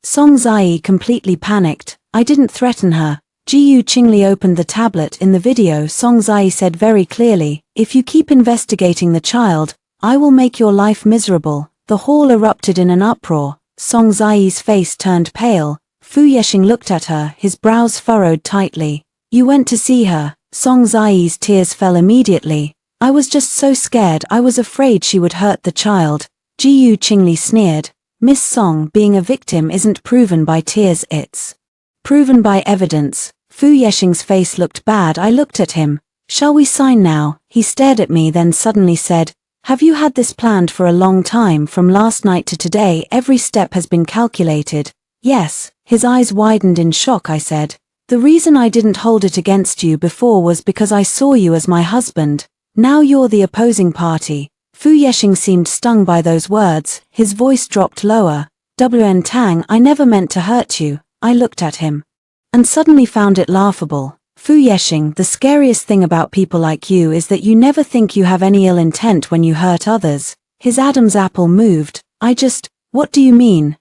Song Zai completely panicked. I didn't threaten her. Ji Qingli opened the tablet. In the video, Song Zai said very clearly, if you keep investigating the child, I will make your life miserable. The hall erupted in an uproar. Song Zai's face turned pale. Fu Yexing looked at her, his brows furrowed tightly. You went to see her. Song Zai's tears fell immediately. I was just so scared. I was afraid she would hurt the child. Ji Qingli sneered. Miss Song, being a victim isn't proven by tears, it's proven by evidence. Fu Yexing's face looked bad. I looked at him. Shall we sign now? He stared at me, then suddenly said, have you had this planned for a long time? From last night to today, every step has been calculated. Yes. His eyes widened in shock. I said, the reason I didn't hold it against you before was because I saw you as my husband. Now you're the opposing party. Fu Yexing seemed stung by those words. His voice dropped lower. WN Tang, I never meant to hurt you. I looked at him and suddenly found it laughable. Fu Yexing, the scariest thing about people like you is that you never think you have any ill intent when you hurt others. His Adam's apple moved. What do you mean?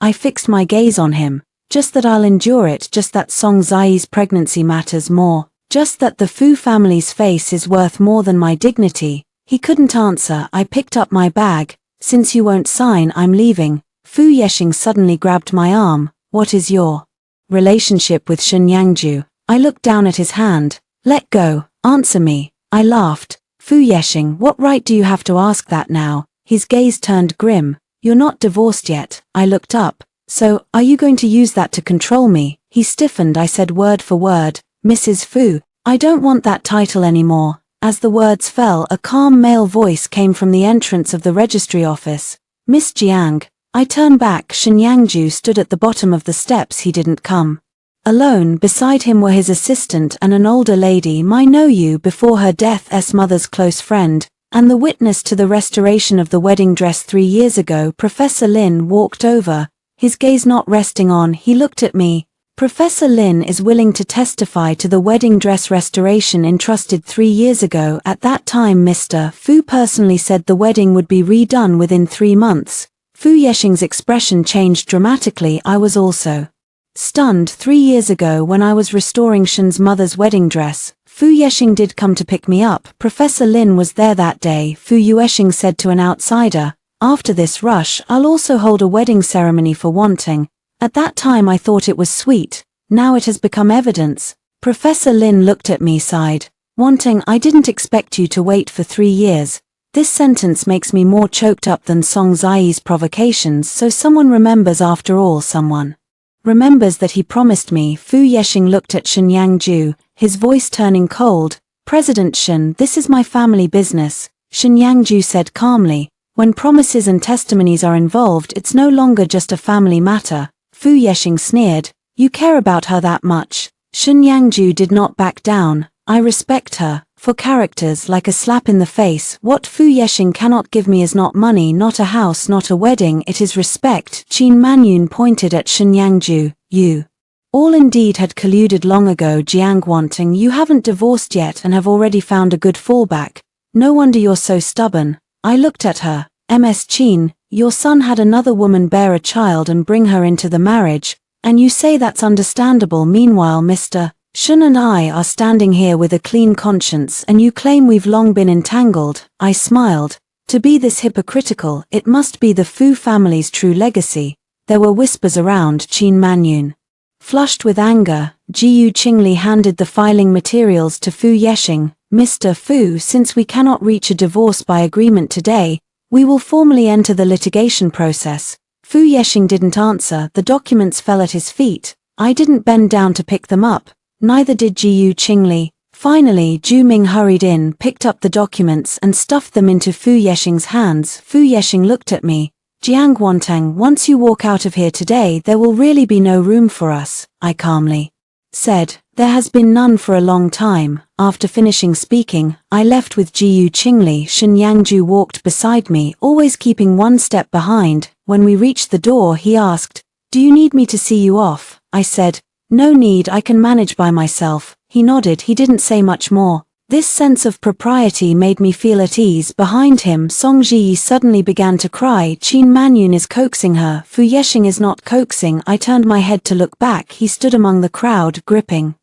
I fixed my gaze on him. Just that I'll endure it. Just that Song Zai's pregnancy matters more. Just that the Fu family's face is worth more than my dignity. He couldn't answer. I picked up my bag. Since you won't sign, I'm leaving. Fu Yexing suddenly grabbed my arm. What is your relationship with Shen Yangju? I looked down at his hand. Let go. Answer me. I laughed. Fu Yexing, what right do you have to ask that now? His gaze turned grim. You're not divorced yet. I looked up. So, are you going to use that to control me? He stiffened. I said word for word, Mrs. Fu, I don't want that title anymore. As the words fell, a calm male voice came from the entrance of the registry office. Miss Jiang. I turned back. Shen Yangju stood at the bottom of the steps. He didn't come alone. Beside him were his assistant and an older lady, my know you before her death, mother's close friend, and the witness to the restoration of the wedding dress 3 years ago. Professor Lin walked over, his gaze not resting on. He looked at me. Professor Lin is willing to testify to the wedding dress restoration entrusted 3 years ago. At that time Mr. Fu personally said the wedding would be redone within 3 months. Fu Yexing's expression changed dramatically. I was also stunned. 3 years ago when I was restoring Shen's mother's wedding dress, Fu Yeshing did come to pick me up. Professor Lin was there that day, Fu Yueshing said to an outsider. After this rush, I'll also hold a wedding ceremony for Wanting. At that time I thought it was sweet. Now it has become evidence. Professor Lin looked at me, sighed. Wanting, I didn't expect you to wait for 3 years. This sentence makes me more choked up than Song Zai's provocations, so someone remembers after all, someone remembers that he promised me. Fu Yeshing looked at Shen Yangju, his voice turning cold. President Shen, this is my family business, Shen Yangju said calmly. When promises and testimonies are involved, it's no longer just a family matter. Fu Yeshing sneered. You care about her that much? Shen Yangju did not back down. I respect her. For characters, like a slap in the face. What Fu Yeshing cannot give me is not money, not a house, not a wedding, it is respect. Qin Manyun pointed at Shen Yangju. You all indeed had colluded long ago. Jiang Wanting, you haven't divorced yet and have already found a good fallback. No wonder you're so stubborn. I looked at her. Ms. Qin, your son had another woman bear a child and bring her into the marriage, and you say that's understandable. Meanwhile Mr. Shen and I are standing here with a clean conscience and you claim we've long been entangled. I smiled. To be this hypocritical, it must be the Fu family's true legacy. There were whispers around. Qin Manyun flushed with anger. Jiu Qingli handed the filing materials to Fu Yeshing. Mr. Fu, since we cannot reach a divorce by agreement today, we will formally enter the litigation process. Fu Yeshing didn't answer. The documents fell at his feet. I didn't bend down to pick them up. Neither did Jiu Qingli. Finally, Zhu Ming hurried in, picked up the documents and stuffed them into Fu Yeshing's hands. Fu Yeshing looked at me. Jiang Guantang, once you walk out of here today, there will really be no room for us, I calmly said. There has been none for a long time. After finishing speaking, I left with Jiu Qingli. Shen Yangju walked beside me, always keeping one step behind. When we reached the door, he asked, "Do you need me to see you off?" I said, "No need, I can manage by myself." He nodded. He didn't say much more. This sense of propriety made me feel at ease. Behind him, Song Ji suddenly began to cry. Qin Manyun is coaxing her. Fu Yeshing is not coaxing. I turned my head to look back. He stood among the crowd, gripping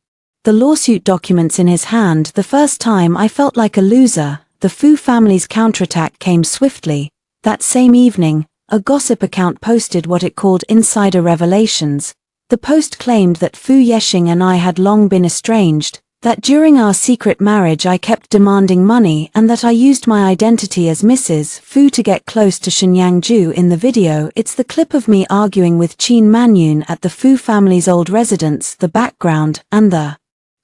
the lawsuit documents in his hand. The first time I felt like a loser. The Fu family's counterattack came swiftly. That same evening, a gossip account posted what it called insider revelations. The post claimed that Fu Yeshing and I had long been estranged, that during our secret marriage I kept demanding money and that I used my identity as Mrs. Fu to get close to Shen Yangju. In the video, it's the clip of me arguing with Qin Manyun at the Fu family's old residence. The background and the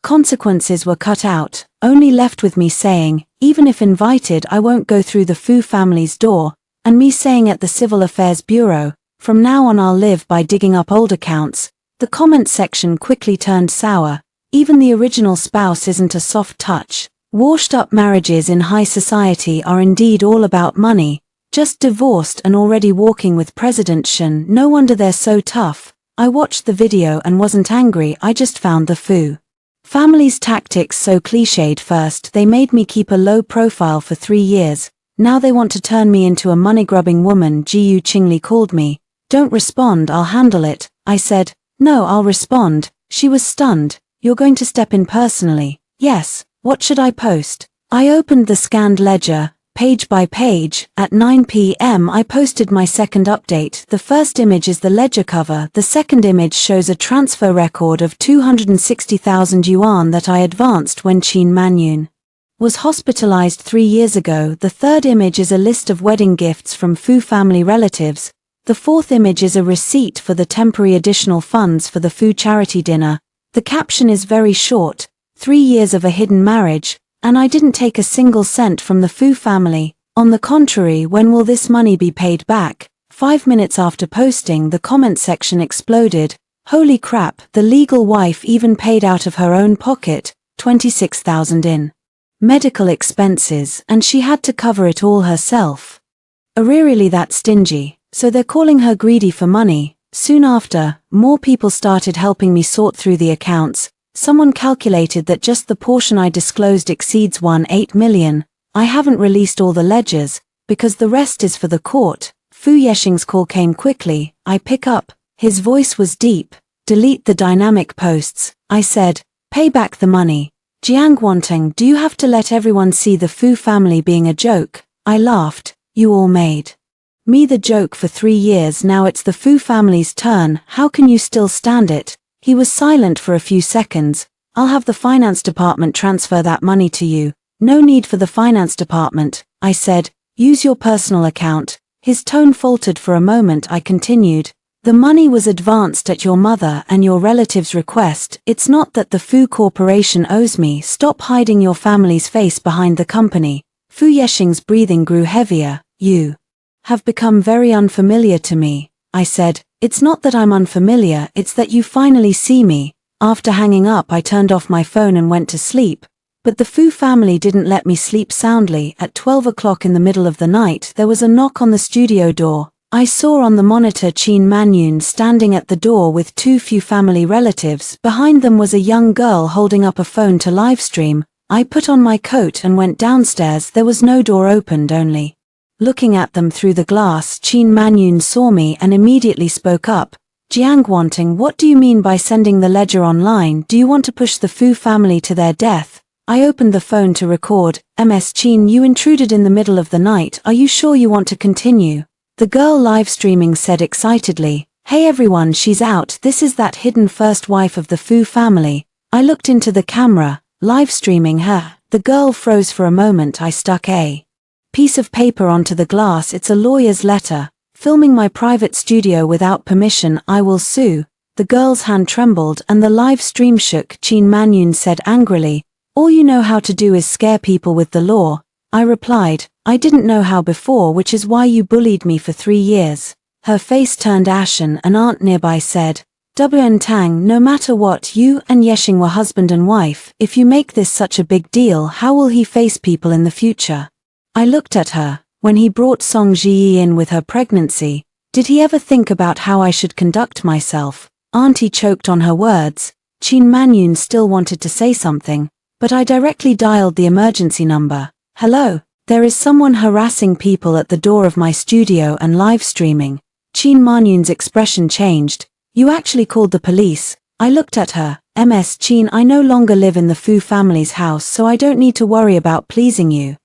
consequences were cut out, only left with me saying, even if invited I won't go through the Fu family's door, and me saying at the Civil Affairs Bureau, from now on I'll live by digging up old accounts. The comment section quickly turned sour. Even the original spouse isn't a soft touch. Washed-up marriages in high society are indeed all about money. Just divorced and already walking with President Shen. No wonder they're so tough. I watched the video and wasn't angry. I just found the Fu family's tactics so cliched. First, they made me keep a low profile for 3 years. Now they want to turn me into a money-grubbing woman. Jiu Qingli called me. Don't respond, I'll handle it. I said, no, I'll respond. She was stunned. You're going to step in personally? Yes. What should I post? I opened the scanned ledger, page by page. At 9 p.m. I posted my second update. The first image is the ledger cover. The second image shows a transfer record of 260,000 yuan that I advanced when Qin Manyun was hospitalized 3 years ago. The third image is a list of wedding gifts from Fu family relatives. The fourth image is a receipt for the temporary additional funds for the Fu charity dinner. The caption is very short, 3 years of a hidden marriage, and I didn't take a single cent from the Fu family. On the contrary, when will this money be paid back? 5 minutes after posting, the comment section exploded. Holy crap, the legal wife even paid out of her own pocket, 26,000 in medical expenses, and she had to cover it all herself. Really that stingy. So they're calling her greedy for money. Soon after, more people started helping me sort through the accounts. Someone calculated that just the portion I disclosed exceeds 18 million. I haven't released all the ledgers, because the rest is for the court. Fu Yeshing's call came quickly. I pick up. His voice was deep. Delete the dynamic posts. I said, pay back the money. Jiang Wanteng, do you have to let everyone see the Fu family being a joke? I laughed. You all made me the joke for 3 years, now it's the Fu family's turn, how can you still stand it? He was silent for a few seconds. I'll have the finance department transfer that money to you. No need for the finance department, I said. Use your personal account. His tone faltered for a moment. I continued. The money was advanced at your mother and your relative's request. It's not that the Fu Corporation owes me. Stop hiding your family's face behind the company. Fu Yexing's breathing grew heavier. You have become very unfamiliar to me, I said. It's not that I'm unfamiliar, it's that you finally see me. After hanging up, I turned off my phone and went to sleep. But the Fu family didn't let me sleep soundly. At 12 o'clock in the middle of the night, there was a knock on the studio door. I saw on the monitor Qin Manyun standing at the door with 2 Fu family relatives. Behind them was a young girl holding up a phone to livestream. I put on my coat and went downstairs. There was no door opened, only. Looking at them through the glass, Qin Manyun saw me and immediately spoke up. Jiang Wanteng, what do you mean by sending the ledger online? Do you want to push the Fu family to their death? I opened the phone to record. Ms. Qin, you intruded in the middle of the night. Are you sure you want to continue? The girl live streaming said excitedly. Hey everyone, she's out. This is that hidden first wife of the Fu family. I looked into the camera, live streaming her. The girl froze for a moment. I stuck a piece of paper onto the glass. It's a lawyer's letter. Filming my private studio without permission. I will sue. The girl's hand trembled and the live stream shook. Qin Manyun said angrily. All you know how to do is scare people with the law. I replied. I didn't know how before, which is why you bullied me for 3 years. Her face turned ashen. An aunt nearby said, WN Tang, no matter what, you and Yexing were husband and wife. If you make this such a big deal, how will he face people in the future? I looked at her. When he brought Song Jiyi in with her pregnancy, did he ever think about how I should conduct myself? Auntie choked on her words. Qin Manyun still wanted to say something, but I directly dialed the emergency number. Hello, there is someone harassing people at the door of my studio and live streaming. Qin Manyun's expression changed. You actually called the police? I looked at her. Ms. Qin, I no longer live in the Fu family's house, so I don't need to worry about pleasing you.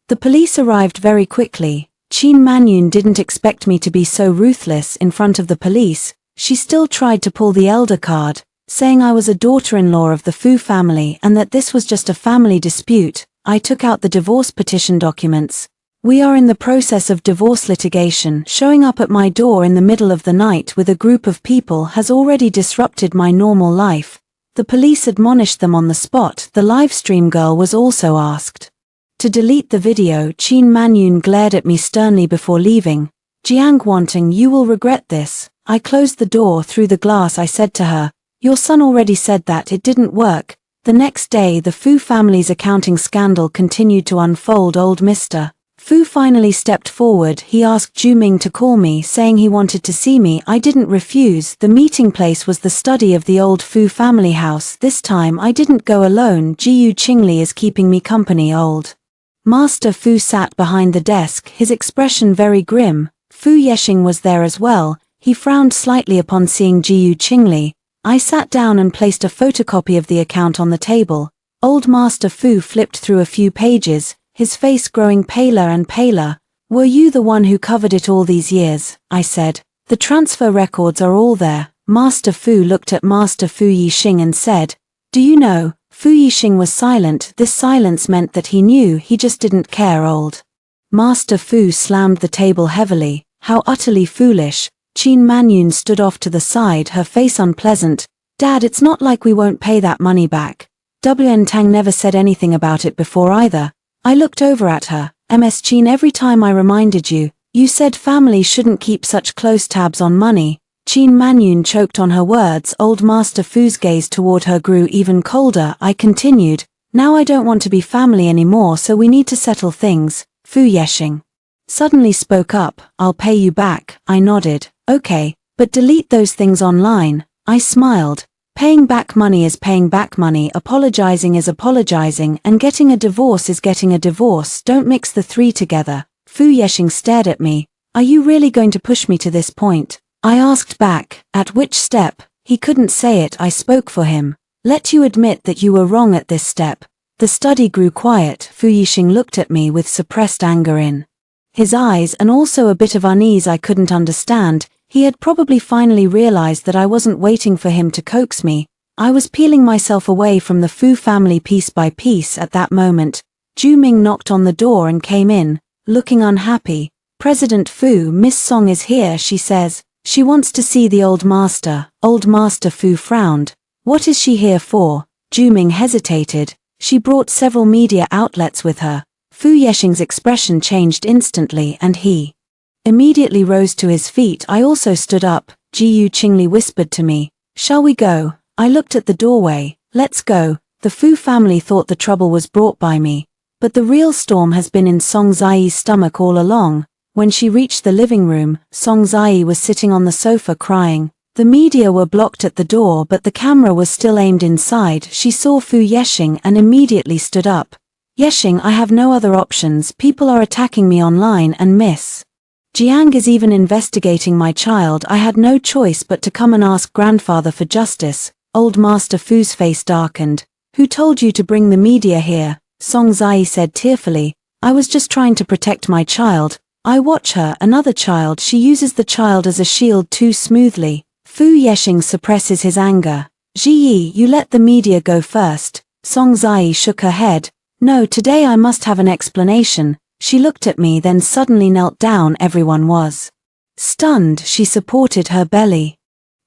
The police arrived very quickly. Qin Manyun didn't expect me to be so ruthless in front of the police. She still tried to pull the elder card, saying I was a daughter-in-law of the Fu family and that this was just a family dispute. I took out the divorce petition documents. We are in the process of divorce litigation. Showing up at my door in the middle of the night with a group of people has already disrupted my normal life. The police admonished them on the spot. The livestream girl was also asked to delete the video. Qin Manyun glared at me sternly before leaving. Jiang Wanteng, you will regret this. I closed the door through the glass. I said to her, your son already said that it didn't work. The next day, the Fu family's accounting scandal continued to unfold. Old Mr. Fu finally stepped forward. He asked Zhu Ming to call me, saying he wanted to see me. I didn't refuse. The meeting place was the study of the old Fu family house. This time I didn't go alone. Jiyu Qingli is keeping me company. Old Master Fu sat behind the desk, his expression very grim. Fu Yexing was there as well. He frowned slightly upon seeing Jiyu Qingli. I sat down and placed a photocopy of the account on the table. Old Master Fu flipped through a few pages, his face growing paler and paler. Were you the one who covered it all these years? I said. The transfer records are all there. Master Fu looked at Master Fu Yixing and said, do you know? Fu Yixing was silent. This silence meant that he knew, he just didn't care. Old Master Fu slammed the table heavily. How utterly foolish. Qin Manyun stood off to the side, her face unpleasant. Dad, it's not like we won't pay that money back. WN Tang never said anything about it before either. I looked over at her. Ms. Qin, every time I reminded you, you said family shouldn't keep such close tabs on money. Qin Manyun choked on her words. Old Master Fu's gaze toward her grew even colder. I continued, now I don't want to be family anymore, so we need to settle things. Fu Yexing suddenly spoke up. I'll pay you back. I nodded. Okay, but delete those things online. I smiled. Paying back money is paying back money, apologizing is apologizing, and getting a divorce is getting a divorce. Don't mix the three together. Fu Yexing stared at me. Are you really going to push me to this point? I asked back. At which step? He couldn't say it. I spoke for him. Let you admit that you were wrong at this step. The study grew quiet. Fu Yixing looked at me with suppressed anger in his eyes and also a bit of unease I couldn't understand. He had probably finally realized that I wasn't waiting for him to coax me. I was peeling myself away from the Fu family piece by piece at that moment. Ju Ming knocked on the door and came in, looking unhappy. President Fu, Miss Song is here, she says. She wants to see the old master. Old Master Fu frowned. What is she here for? Ju Ming hesitated. She brought several media outlets with her. Fu Yexing's expression changed instantly and he immediately rose to his feet. I also stood up. Jiu Qingli whispered to me, "Shall we go?" I looked at the doorway. Let's go. The Fu family thought the trouble was brought by me. But the real storm has been in Song Zai's stomach all along. When she reached the living room, Song Zai was sitting on the sofa crying. The media were blocked at the door but the camera was still aimed inside. She saw Fu Yexing and immediately stood up. "Yexing, I have no other options. People are attacking me online and Miss Jiang is even investigating my child. I had no choice but to come and ask grandfather for justice." Old Master Fu's face darkened. "Who told you to bring the media here?" Song Zai said tearfully. "I was just trying to protect my child. I watch her, another child. She uses the child as a shield too smoothly." Fu Yexing suppresses his anger. "Ji Yi, you let the media go first." Song Zai shook her head. "No, today I must have an explanation." She looked at me then suddenly knelt down. Everyone was stunned. She supported her belly,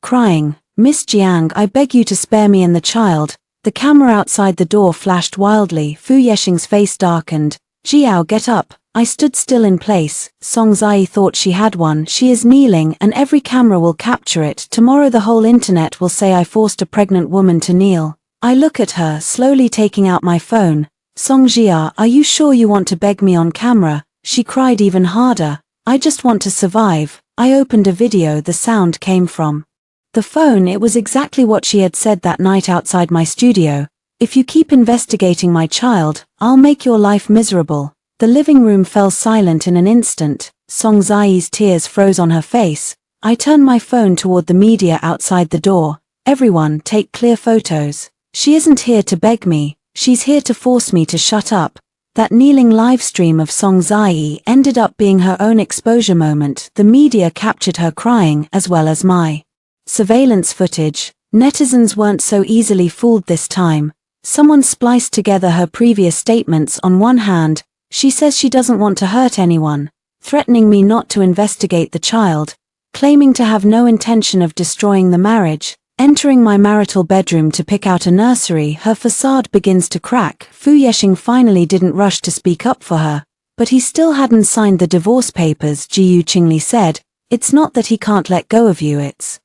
crying, "Miss Jiang, I beg you to spare me and the child." The camera outside the door flashed wildly. Fu Yexing's face darkened. "Jiao, get up." I stood still in place. Song Zai thought she had one. "She is kneeling and every camera will capture it. Tomorrow the whole internet will say I forced a pregnant woman to kneel." I look at her, slowly taking out my phone. "Song Jia, are you sure you want to beg me on camera?" She cried even harder. "I just want to survive." I opened a video. The sound came from the phone. It was exactly what she had said that night outside my studio. "If you keep investigating my child, I'll make your life miserable." The living room fell silent in an instant. Song Zai's tears froze on her face. I turned my phone toward the media outside the door. "Everyone, take clear photos. She isn't here to beg me. She's here to force me to shut up." That kneeling live stream of Song Zai ended up being her own exposure moment. The media captured her crying as well as my surveillance footage. Netizens weren't so easily fooled this time. Someone spliced together her previous statements. On one hand, she says she doesn't want to hurt anyone, threatening me not to investigate the child, claiming to have no intention of destroying the marriage, entering my marital bedroom to pick out a nursery. Her facade begins to crack. Fu Yexing finally didn't rush to speak up for her, but he still hadn't signed the divorce papers. Jiu Qingli said, "It's not that he can't let go of you, it's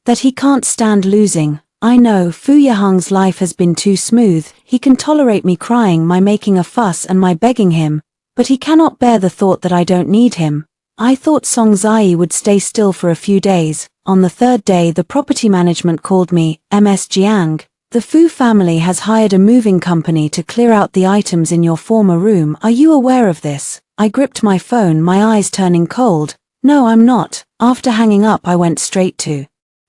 that he can't stand losing." I know Fu Yehang's life has been too smooth. He can tolerate me crying, my making a fuss and my begging him, but he cannot bear the thought that I don't need him. I thought Song Zai would stay still for a few days. On the third day the property management called me. "Ms. Jiang, the Fu family has hired a moving company to clear out the items in your former room. Are you aware of this?" I gripped my phone, my eyes turning cold. "No, I'm not." After hanging up I went straight to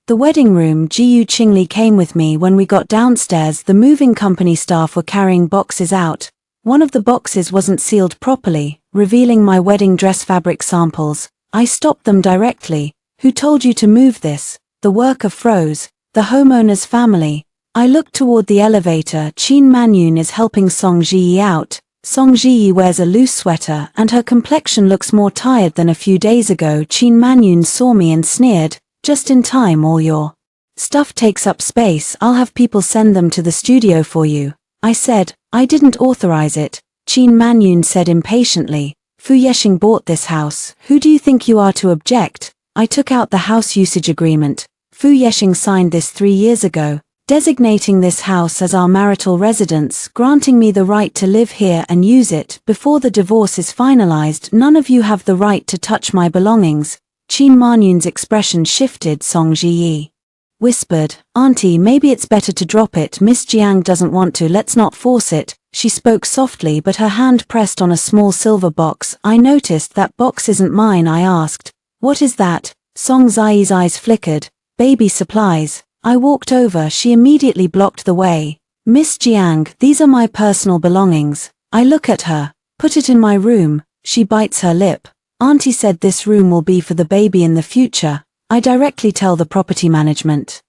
the wedding room. Jiu Qingli came with me. When we got downstairs, the moving company staff were carrying boxes out. One of the boxes wasn't sealed properly, revealing my wedding dress fabric samples. I stopped them directly. "Who told you to move this?" The worker froze. "The homeowner's family." I looked toward the elevator. Qin Manyun is helping Song Ji out. Song Ji wears a loose sweater and her complexion looks more tired than a few days ago. Qin Manyun saw me and sneered, "Just in time, all your stuff takes up space. I'll have people send them to the studio for you." I said, "I didn't authorize it." Qin Manyun said impatiently, "Fu Yexing bought this house. Who do you think you are to object?" I took out the house usage agreement. Fu Yexing signed this 3 years ago, designating this house as our marital residence, granting me the right to live here and use it. Before the divorce is finalized, none of you have the right to touch my belongings. Qin Manyun's expression shifted. Song Ji whispered, "Auntie, maybe it's better to drop it. Miss Jiang doesn't want to. Let's not force it." She spoke softly but her hand pressed on a small silver box. I noticed that box isn't mine. I asked, "What is that?" Song Zai's eyes flickered. "Baby supplies." I walked over. She immediately blocked the way. Miss Jiang, these are my personal belongings. I look at her. Put it in my room. She bites her lip. Auntie said this room will be for the baby in the future. I directly tell the property management.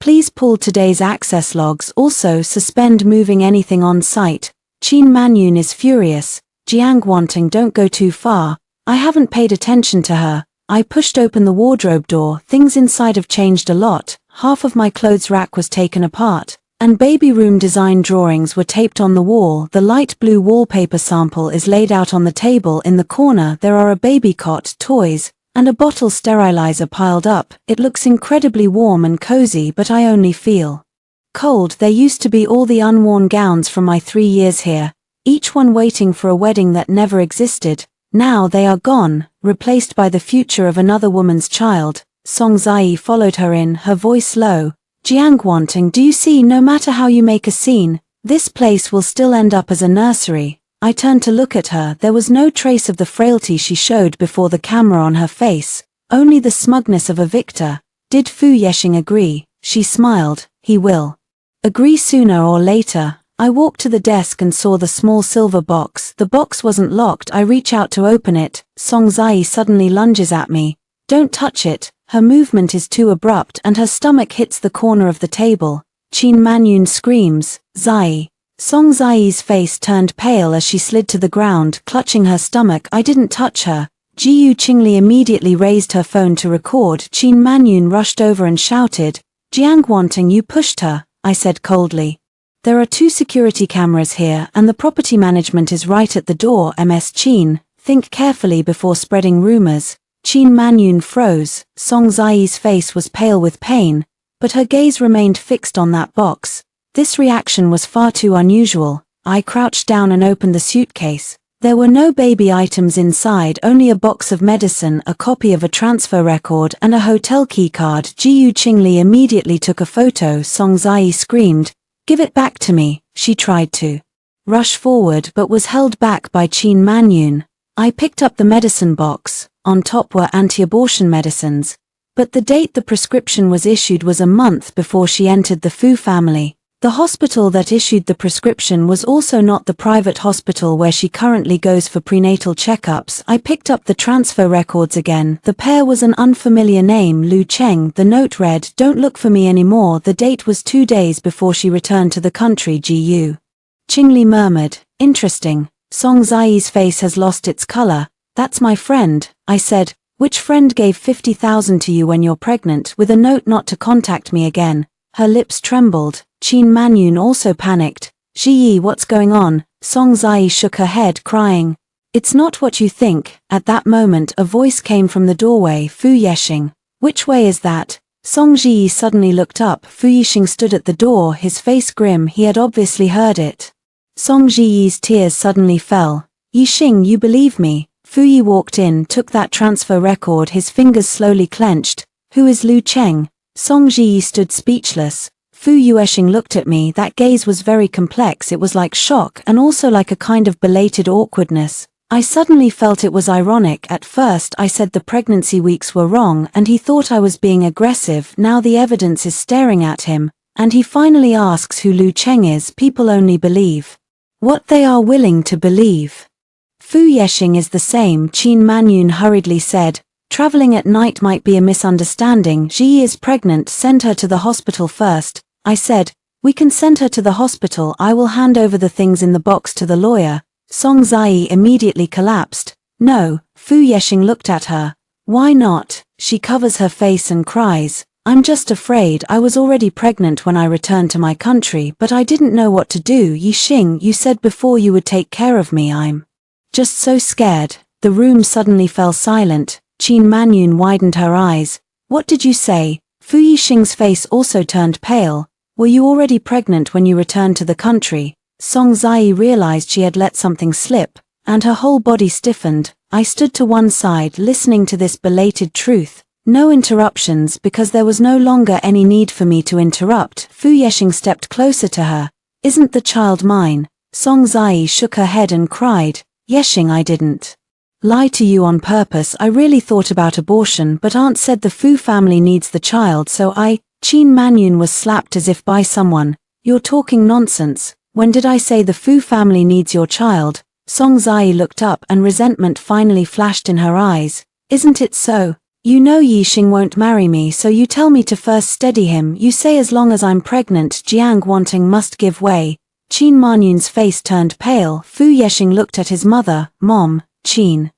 Please pull today's access logs, also suspend moving anything on site. Qin Manyun is furious. Jiang Wanting, don't go too far. I haven't paid attention to her. I pushed open the wardrobe door. Things inside have changed a lot. Half of my clothes rack was taken apart, and baby room design drawings were taped on the wall. The light blue wallpaper sample is laid out on the table. In the corner there are a baby cot, toys, and a bottle sterilizer piled up. It looks incredibly warm and cozy, but I only feel cold. There used to be all the unworn gowns from my 3 years here, each one waiting for a wedding that never existed. Now they are gone, replaced by the future of another woman's child. Song Zai followed her in, her voice low. Jiang Wanting, do you see, no matter how you make a scene, this place will still end up as a nursery. I turned to look at her. There was no trace of the frailty she showed before the camera on her face, only the smugness of a victor. Did Fu Yexing agree? She smiled. He will agree sooner or later. I walked to the desk and saw the small silver box. The box wasn't locked. I reach out to open it. Song Zai suddenly lunges at me. Don't touch it. Her movement is too abrupt and her stomach hits the corner of the table. Qin Manyun screams, Zai. Song Zai's face turned pale as she slid to the ground, clutching her stomach. I didn't touch her. Jiyu Qingli immediately raised her phone to record. Qin Manyun rushed over and shouted, Jiang Wanting, you pushed her. I said coldly. There are 2 security cameras here and the property management is right at the door. Ms. Qin, think carefully before spreading rumors. Qin Manyun froze. Song Zai's face was pale with pain, but her gaze remained fixed on that box. This reaction was far too unusual. I crouched down and opened the suitcase. There were no baby items inside, only a box of medicine, a copy of a transfer record, and a hotel keycard. Jiyu Qingli immediately took a photo. Song Zai screamed, Give it back to me. She tried to rush forward but was held back by Qin Manyun. I picked up the medicine box. On top were anti-abortion medicines, but the date the prescription was issued was a month before she entered the Fu family. The hospital that issued the prescription was also not the private hospital where she currently goes for prenatal checkups. I picked up the transfer records again. The pair was an unfamiliar name, Lu Cheng. The note read, Don't look for me anymore. The date was 2 days before she returned to the country. Jiyu Qingli murmured, Interesting. Song Zai's face has lost its color. That's my friend. I said, Which friend gave 50,000 to you when you're pregnant, with a note not to contact me again? Her lips trembled. Qin Manyun also panicked. Ji, what's going on? Song Zai shook her head, crying. It's not what you think. At that moment a voice came from the doorway. Fu Yexing. Which way is that? Song Ji suddenly looked up. Fu Yexing stood at the door, his face grim. He had obviously heard it. Song Ji's tears suddenly fell. Yixing, you believe me? Fu Yi walked in, took that transfer record, his fingers slowly clenched. Who is Lu Cheng? Song Ji stood speechless. Fu Yexing looked at me. That gaze was very complex. It was like shock and also like a kind of belated awkwardness. I suddenly felt it was ironic. At first I said the pregnancy weeks were wrong and he thought I was being aggressive. Now the evidence is staring at him, and he finally asks who Lu Cheng is. People only believe what they are willing to believe. Fu Yexing is the same, Qin Manyun hurriedly said. Traveling at night might be a misunderstanding. Ji is pregnant. Send her to the hospital first. I said, we can send her to the hospital. I will hand over the things in the box to the lawyer. Song Zai immediately collapsed. No. Fu Yexing looked at her. Why not? She covers her face and cries. I'm just afraid. I was already pregnant when I returned to my country, but I didn't know what to do. Yixing, you said before you would take care of me. I'm just so scared. The room suddenly fell silent. Qin Manyun widened her eyes. What did you say? Fu Yixing's face also turned pale. Were you already pregnant when you returned to the country? Song Zai realized she had let something slip, and her whole body stiffened. I stood to one side listening to this belated truth. No interruptions because there was no longer any need for me to interrupt. Fu Yexing stepped closer to her. Isn't the child mine? Song Zai shook her head and cried. Yexing, I didn't lie to you on purpose. I really thought about abortion, but Aunt said the Fu family needs the child, so Qin Manyun was slapped as if by someone. You're talking nonsense. When did I say the Fu family needs your child? Song Zai looked up and resentment finally flashed in her eyes. Isn't it so? You know Yixing won't marry me, so you tell me to first steady him. You say as long as I'm pregnant, Jiang wanting must give way. Qin Manyun's face turned pale. Fu Yexing looked at his mother. Mom, Qin.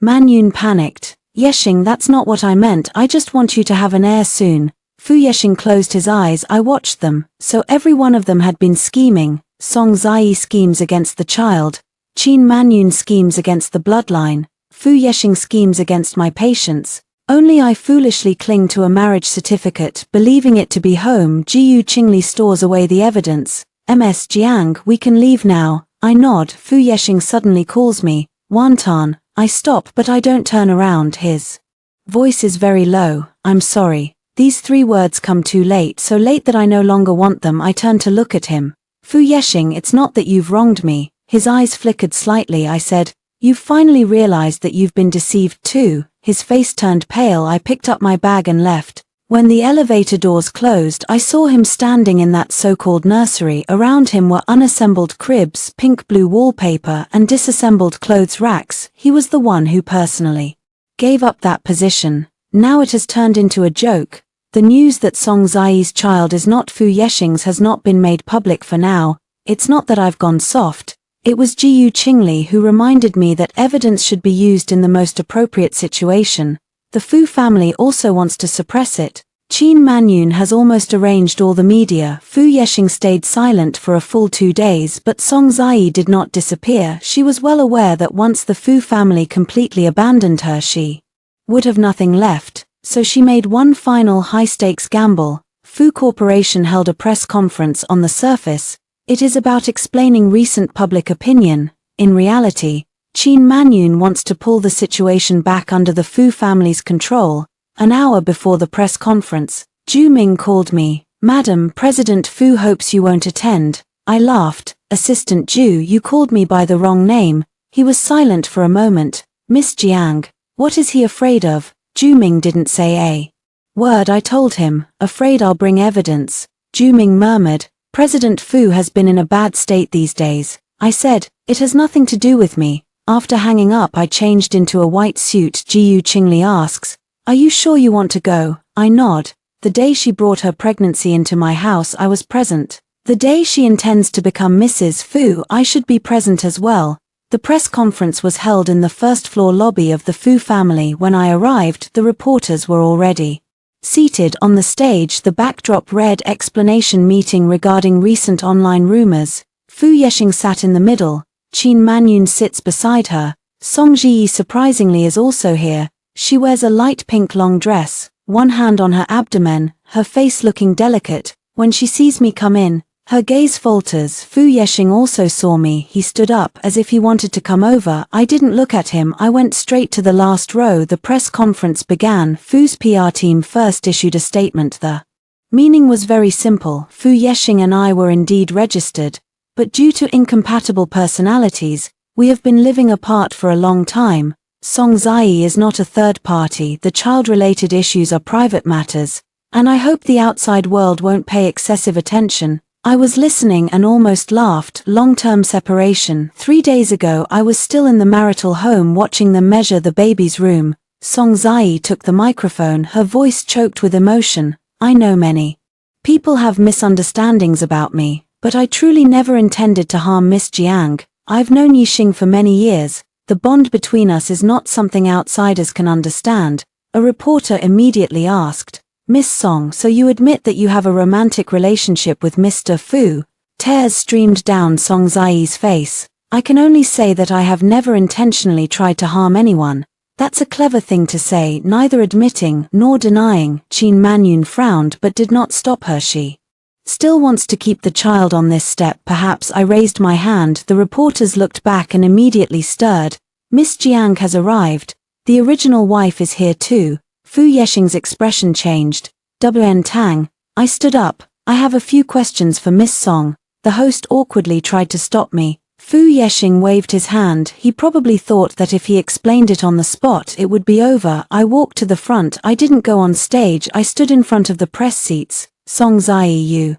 Manyun panicked. Yexing, that's not what I meant. I just want you to have an heir soon. Fu Yexing closed his eyes. I watched them. So every one of them had been scheming. Song Zai schemes against the child. Qin Manyun schemes against the bloodline. Fu Yexing schemes against my patients. Only I foolishly cling to a marriage certificate, believing it to be home. Jiu Qingli stores away the evidence. Ms. Jiang, we can leave now. I nod. Fu Yexing suddenly calls me. Wantan. I stop but I don't turn around. His voice is very low. I'm sorry. These 3 words come too late, so late that I no longer want them. I turn to look at him. Fu Yexing, it's not that you've wronged me. His eyes flickered slightly. I said, you've finally realized that you've been deceived too. His face turned pale. I picked up my bag and left. When the elevator doors closed, I saw him standing in that so-called nursery. Around him were unassembled cribs, pink-blue wallpaper, and disassembled clothes racks. He was the one who personally gave up that position. Now it has turned into a joke. The news that Song Zai's child is not Fu Yexing's has not been made public for now. It's not that I've gone soft. It was Jiu Qingli who reminded me that evidence should be used in the most appropriate situation. The Fu family also wants to suppress it. Qin Manyun has almost arranged all the media. Fu Yexing stayed silent for a full 2 days, but Song Zai did not disappear. She was well aware that once the Fu family completely abandoned her, she would have nothing left, so she made one final high-stakes gamble. Fu Corporation held a press conference. On the surface, it is about explaining recent public opinion. In reality, Qin Manyun wants to pull the situation back under the Fu family's control. An hour before the press conference, Zhu Ming called me. Madam, President Fu hopes you won't attend. I laughed. Assistant Zhu, you called me by the wrong name. He was silent for a moment. Miss Jiang, what is he afraid of? Zhu Ming didn't say a word. I told him, afraid I'll bring evidence. Zhu Ming murmured, President Fu has been in a bad state these days. I said, it has nothing to do with me. After hanging up, I changed into a white suit. Jiu Qingli asks, are you sure you want to go? I nod. The day she brought her pregnancy into my house, I was present. The day she intends to become Mrs. Fu, I should be present as well. The press conference was held in the first-floor lobby of the Fu family. When I arrived, the reporters were already seated on the stage. The backdrop read explanation meeting regarding recent online rumors. Fu Yexing sat in the middle. Qin Manyun sits beside her. Song Zhi surprisingly is also here. She wears a light pink long dress, one hand on her abdomen, her face looking delicate. When she sees me come in, her gaze falters. Fu Yexing also saw me. He stood up as if he wanted to come over. I didn't look at him. I went straight to the last row. The press conference began. Fu's PR team first issued a statement. The meaning was very simple. Fu Yexing and I were indeed registered, but due to incompatible personalities, we have been living apart for a long time. Song Zai is not a third party. The child-related issues are private matters, and I hope the outside world won't pay excessive attention. I was listening and almost laughed. Long-term separation. 3 days ago I was still in the marital home watching them measure the baby's room. Song Zai took the microphone, her voice choked with emotion. I know many people have misunderstandings about me, but I truly never intended to harm Miss Jiang. I've known Yixing for many years. The bond between us is not something outsiders can understand. A reporter immediately asked, Miss Song, so you admit that you have a romantic relationship with Mr. Fu? Tears streamed down Song Zai's face. I can only say that I have never intentionally tried to harm anyone. That's a clever thing to say, neither admitting nor denying. Qin Manyun frowned but did not stop her. She still wants to keep the child on this step. Perhaps. I raised my hand. The reporters looked back and immediately stirred. Miss Jiang has arrived. The original wife is here too. Fu Yexing's expression changed. WN Tang. I stood up. I have a few questions for Miss Song. The host awkwardly tried to stop me. Fu Yexing waved his hand. He probably thought that if he explained it on the spot it would be over. I walked to the front. I didn't go on stage. I stood in front of the press seats. Song Zai, you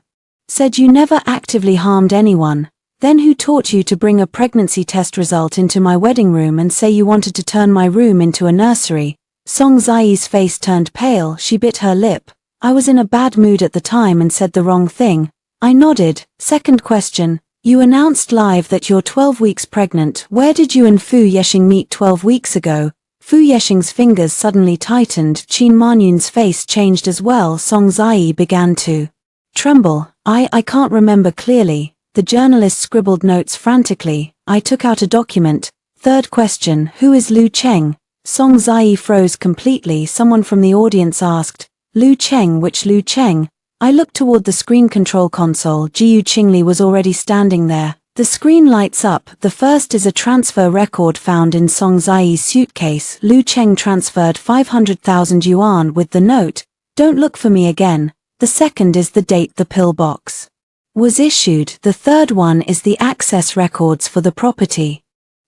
Said you never actively harmed anyone. Then who taught you to bring a pregnancy test result into my wedding room and say you wanted to turn my room into a nursery? Song Zai's face turned pale, she bit her lip. I was in a bad mood at the time and said the wrong thing. I nodded. Second question. You announced live that you're 12 weeks pregnant. Where did you and Fu Yeshing meet 12 weeks ago? Fu Yeshing's fingers suddenly tightened. Qin Manyun's face changed as well. Song Zai began to tremble. I can't remember clearly. The journalist scribbled notes frantically. I took out a document. Third question. Who is Lu Cheng? Song Zai froze completely. Someone from the audience asked, Lu Cheng? Which Lu Cheng? I looked toward the screen control console. Jiu Qingli was already standing there. The screen lights up. The first is a transfer record found in Song Zai's suitcase. Lu Cheng transferred 500,000 yuan with the note, "Don't look for me again." The second is the date the pillbox was issued. The third one is the access records for the property.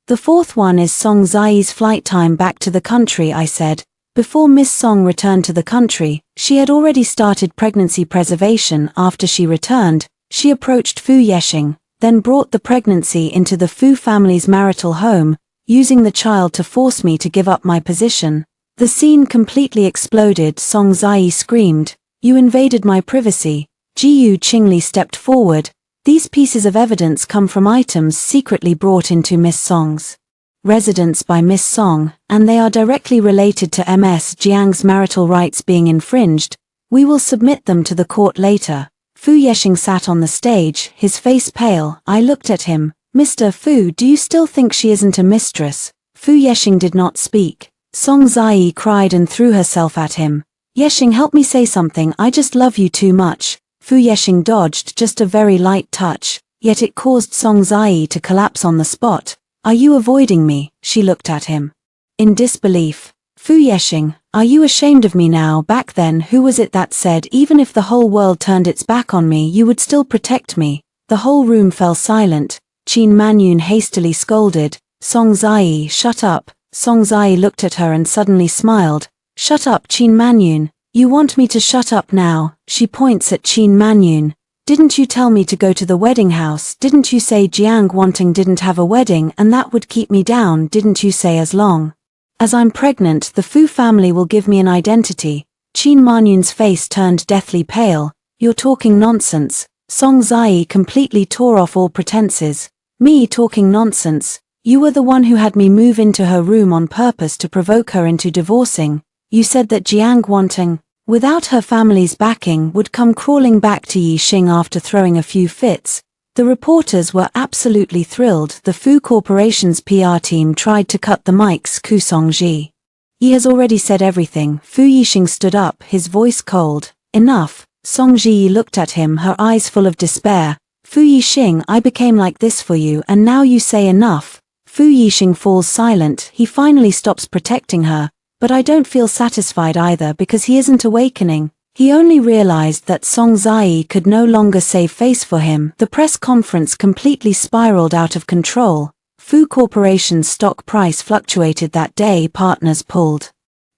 The fourth one is Song Zai's flight time back to the country. I said, before Miss Song returned to the country, she had already started pregnancy preservation. After she returned, she approached Fu Yeshing, then brought the pregnancy into the Fu family's marital home, using the child to force me to give up my position. The scene completely exploded. Song Zai screamed, "You invaded my privacy." Jiu Qingli stepped forward. These pieces of evidence come from items secretly brought into Miss Song's residence by Miss Song, and they are directly related to Ms. Jiang's marital rights being infringed. We will submit them to the court later. Fu Yeshing sat on the stage, his face pale. I looked at him. Mr. Fu, do you still think she isn't a mistress? Fu Yeshing did not speak. Song Zai cried and threw herself at him. Yeshing, help me say something. I just love you too much. Fu Yeshing dodged just a very light touch, yet it caused Song Zai to collapse on the spot. Are you avoiding me? She looked at him in disbelief. Fu Yeshing, are you ashamed of me now? Back then, who was it that said even if the whole world turned its back on me, you would still protect me? The whole room fell silent. Qin Manyun hastily scolded, Song Zai, shut up. Song Zai looked at her and suddenly smiled. Shut up, Qin Manyun. You want me to shut up now? She points at Qin Manyun. Didn't you tell me to go to the wedding house? Didn't you say Jiang Wanting didn't have a wedding and that would keep me down? Didn't you say as long as I'm pregnant, the Fu family will give me an identity? Qin Manyun's face turned deathly pale. You're talking nonsense. Song Zai completely tore off all pretenses. Me talking nonsense? You were the one who had me move into her room on purpose to provoke her into divorcing. You said that Jiang Wanting, without her family's backing, would come crawling back to Yixing after throwing a few fits. The reporters were absolutely thrilled. The Fu Corporation's PR team tried to cut the mics. Ku Songji. He has already said everything. Fu Yixing stood up, his voice cold. Enough. Song Ji looked at him, her eyes full of despair. Fu Yixing, I became like this for you and now you say enough. Fu Yixing falls silent. He finally stops protecting her. But I don't feel satisfied either because he isn't awakening. He only realized that Song Zai could no longer save face for him. The press conference completely spiraled out of control. Fu Corporation's stock price fluctuated that day. Partners pulled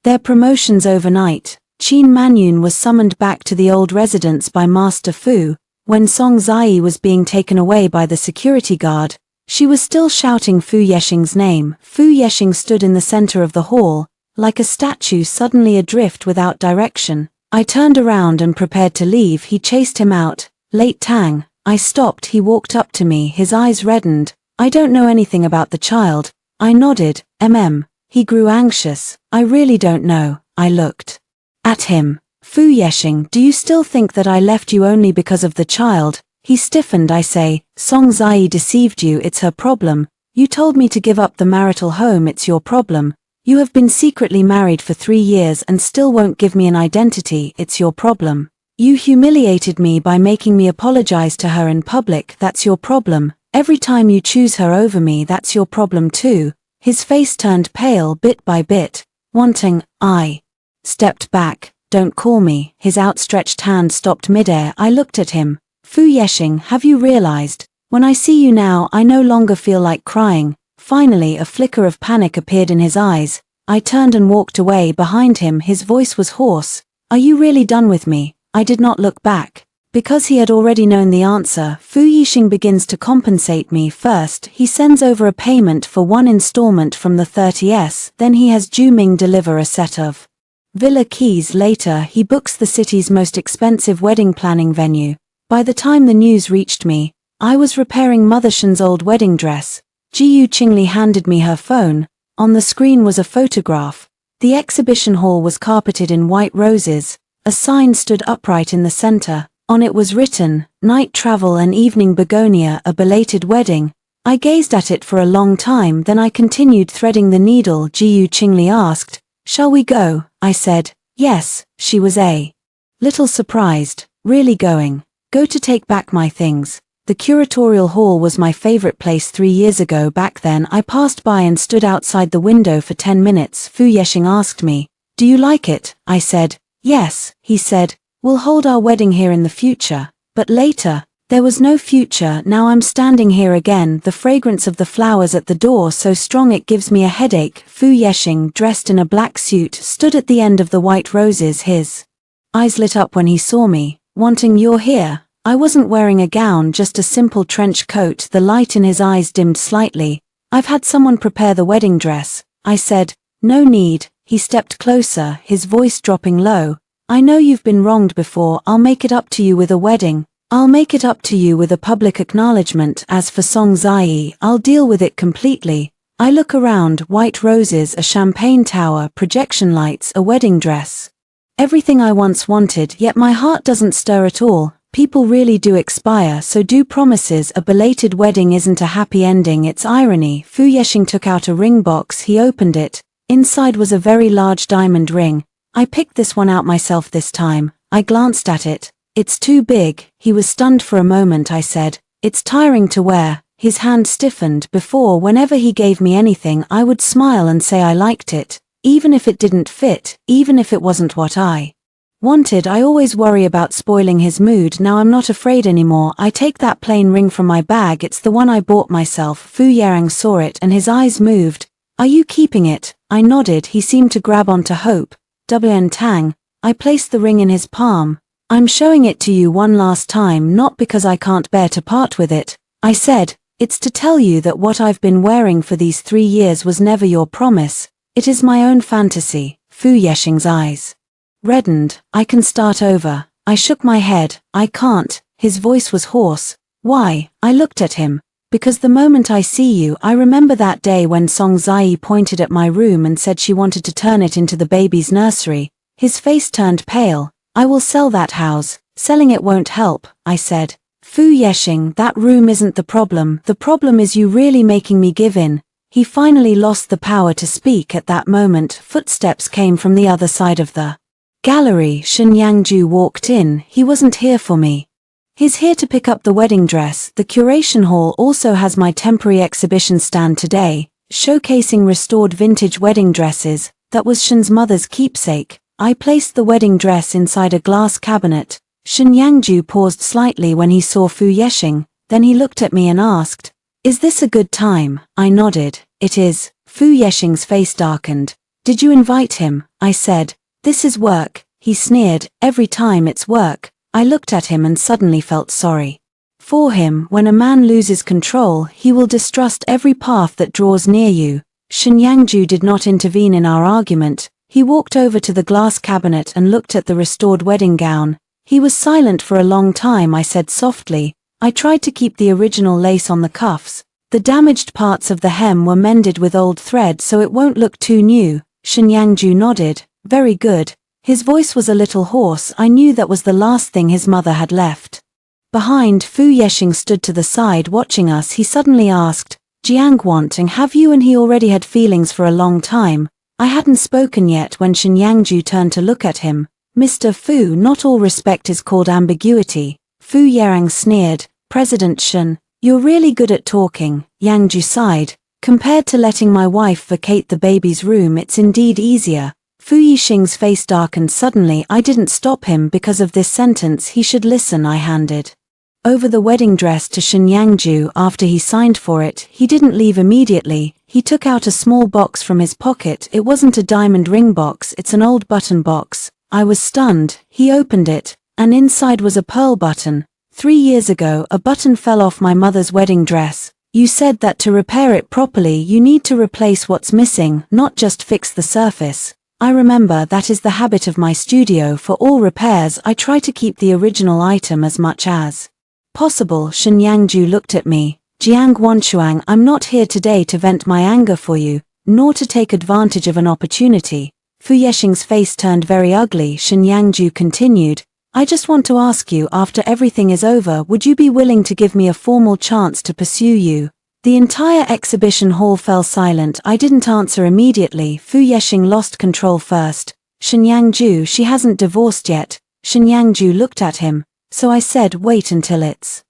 their promotions overnight. Qin Manyun was summoned back to the old residence by Master Fu. When Song Zai was being taken away by the security guard, she was still shouting Fu Yeshing's name. Fu Yeshing stood in the center of the hall, like a statue suddenly adrift without direction. I turned around and prepared to leave. He chased him out. Late Tang. I stopped. He walked up to me, his eyes reddened. I don't know anything about the child. I nodded. He grew anxious. I really don't know. I looked at him. Fu Yeshing, do you still think that I left you only because of the child? He stiffened. I say, Song Zai deceived you. It's her problem. You told me to give up the marital home. It's your problem. You have been secretly married for 3 years and still won't give me an identity. It's your problem. You humiliated me by making me apologize to her in public. That's your problem. Every time you choose her over me, that's your problem too. His face turned pale bit by bit. Wanting, I stepped back. Don't call me. His outstretched hand stopped midair. I looked at him. Fu Yeshing, have you realized? When I see you now, I no longer feel like crying. Finally, a flicker of panic appeared in his eyes. I turned and walked away. Behind him, his voice was hoarse. Are you really done with me? I did not look back. Because he had already known the answer, Fu Yixing begins to compensate me. First, he sends over a payment for one installment from the 30s, then he has Ju Ming deliver a set of villa keys. Later, he books the city's most expensive wedding planning venue. By the time the news reached me, I was repairing Mother Shen's old wedding dress. Jiu Qingli handed me her phone. On the screen was a photograph. The exhibition hall was carpeted in white roses. A sign stood upright in the center. On it was written, "Night Travel and Evening Begonia, a belated wedding." I gazed at it for a long time, then I continued threading the needle. Jiu Qingli asked, "Shall we go?" I said, "Yes." She was a little surprised. "Really going?" "Go to take back my things." The curatorial hall was my favorite place 3 years ago. Back then I passed by and stood outside the window for 10 minutes. Fu Yexing asked me, "Do you like it?" I said, "Yes." He said, "We'll hold our wedding here in the future." But later, there was no future. Now I'm standing here again, the fragrance of the flowers at the door so strong it gives me a headache. Fu Yexing, dressed in a black suit, stood at the end of the white roses. His eyes lit up when he saw me. "Wanting you're here?" I wasn't wearing a gown, just a simple trench coat. The light in his eyes dimmed slightly. "I've had someone prepare the wedding dress." I said, "No need." He stepped closer, his voice dropping low. "I know you've been wronged before. I'll make it up to you with a wedding. I'll make it up to you with a public acknowledgement. As for Song Zai, I'll deal with it completely." I look around, white roses, a champagne tower, projection lights, a wedding dress. Everything I once wanted, yet my heart doesn't stir at all. People really do expire, so do promises. A belated wedding isn't a happy ending, it's irony. Fu Yexing took out a ring box. He opened it. Inside was a very large diamond ring. I picked this one out myself this time. I glanced at it. "It's too big." He was stunned for a moment. I said, "It's tiring to wear." His hand stiffened. Before, whenever he gave me anything, I would smile and say I liked it. Even if it didn't fit, even if it wasn't what I wanted. I always worry about spoiling his mood. Now I'm not afraid anymore. I take that plain ring from my bag. It's the one I bought myself. Fu Yarang saw it and his eyes moved. "Are you keeping it?" I nodded. He seemed to grab onto hope. "Wn Tang." I placed the ring in his palm. "I'm showing it to you one last time, not because I can't bear to part with it." I said, "It's to tell you that what I've been wearing for these 3 years was never your promise. It is my own fantasy." Fu Yexing's eyes reddened. "I can start over." I shook my head. "I can't." His voice was hoarse. "Why?" I looked at him. "Because the moment I see you, I remember that day when Song Zai pointed at my room and said she wanted to turn it into the baby's nursery." His face turned pale. "I will sell that house." "Selling it won't help," I said. "Fu Yexing, that room isn't the problem. The problem is you really making me give in." He finally lost the power to speak. At that moment, footsteps came from the other side of the gallery. Shen Yangju walked in. He wasn't here for me. He's here to pick up the wedding dress. The curation hall also has my temporary exhibition stand today, showcasing restored vintage wedding dresses. That was Shen's mother's keepsake. I placed the wedding dress inside a glass cabinet. Shen Yangju paused slightly when he saw Fu Yexing, then he looked at me and asked, "Is this a good time?" I nodded. "It is." Fu Yexing's face darkened. "Did you invite him?" I said. "This is work." He sneered. "Every time it's work." I looked at him and suddenly felt sorry for him. When a man loses control, he will distrust every path that draws near you. Shen Yangju did not intervene in our argument. He walked over to the glass cabinet and looked at the restored wedding gown. He was silent for a long time. I said softly, "I tried to keep the original lace on the cuffs. The damaged parts of the hem were mended with old thread so it won't look too new." Shen Yangju nodded. "Very good." His voice was a little hoarse. I knew that was the last thing his mother had left behind. Fu Yexing stood to the side watching us. He suddenly asked, "Jiang Wanting, have you and he already had feelings for a long time?" I hadn't spoken yet when Shen Yangju turned to look at him. "Mr. Fu, not all respect is called ambiguity." Fu Yarang sneered. "President Shen, you're really good at talking." Yangju sighed. "Compared to letting my wife vacate the baby's room, it's indeed easier." Fu Yixing's face darkened suddenly. I didn't stop him because of this sentence. He should listen. I handed over the wedding dress to Shen Yangju. After he signed for it, he didn't leave immediately. He took out a small box from his pocket. It wasn't a diamond ring box, it's an old button box. I was stunned. He opened it. and inside was a pearl button. 3 years ago, a button fell off my mother's wedding dress. You said that to repair it properly you need to replace what's missing, not just fix the surface. I remember that is the habit of my studio. For all repairs I try to keep the original item as much as possible. Shen Yangju looked at me. Jiang Wanchuang, I'm not here today to vent my anger for you, nor to take advantage of an opportunity. Fu Yexing's face turned very ugly. Shen Yangju continued, I just want to ask you, after everything is over, would you be willing to give me a formal chance to pursue you? The entire exhibition hall fell silent. I didn't answer immediately. Fu Yexing lost control first. Shen Yangju, she hasn't divorced yet. Shen Yangju looked at him. So I said, wait until it's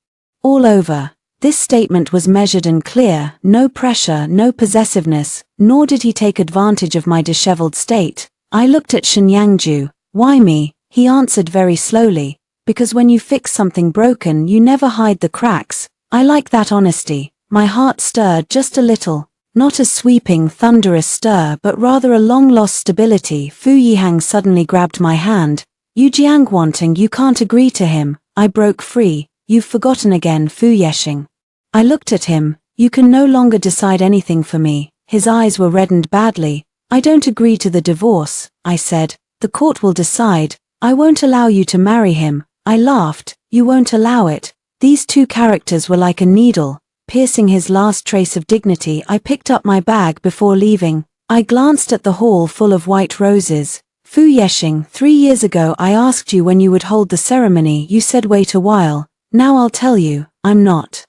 all over. This statement was measured and clear, no pressure, no possessiveness, nor did he take advantage of my disheveled state. I looked at Shen Yangju. Why me? He answered very slowly. Because when you fix something broken you never hide the cracks. I like that honesty. My heart stirred just a little. Not a sweeping, thunderous stir, but rather a long-lost stability. Fu Yihang suddenly grabbed my hand. You Jiangwanting, you can't agree to him. I broke free. You've forgotten again, Fu Yexing. I looked at him. You can no longer decide anything for me. His eyes were reddened badly. I don't agree to the divorce, I said. The court will decide. I won't allow you to marry him. I laughed. You won't allow it. These two characters were like a needle, piercing his last trace of dignity. I picked up my bag before leaving. I glanced at the hall full of white roses. Fu Yexing, 3 years ago I asked you when you would hold the ceremony. You said wait a while. Now I'll tell you, I'm not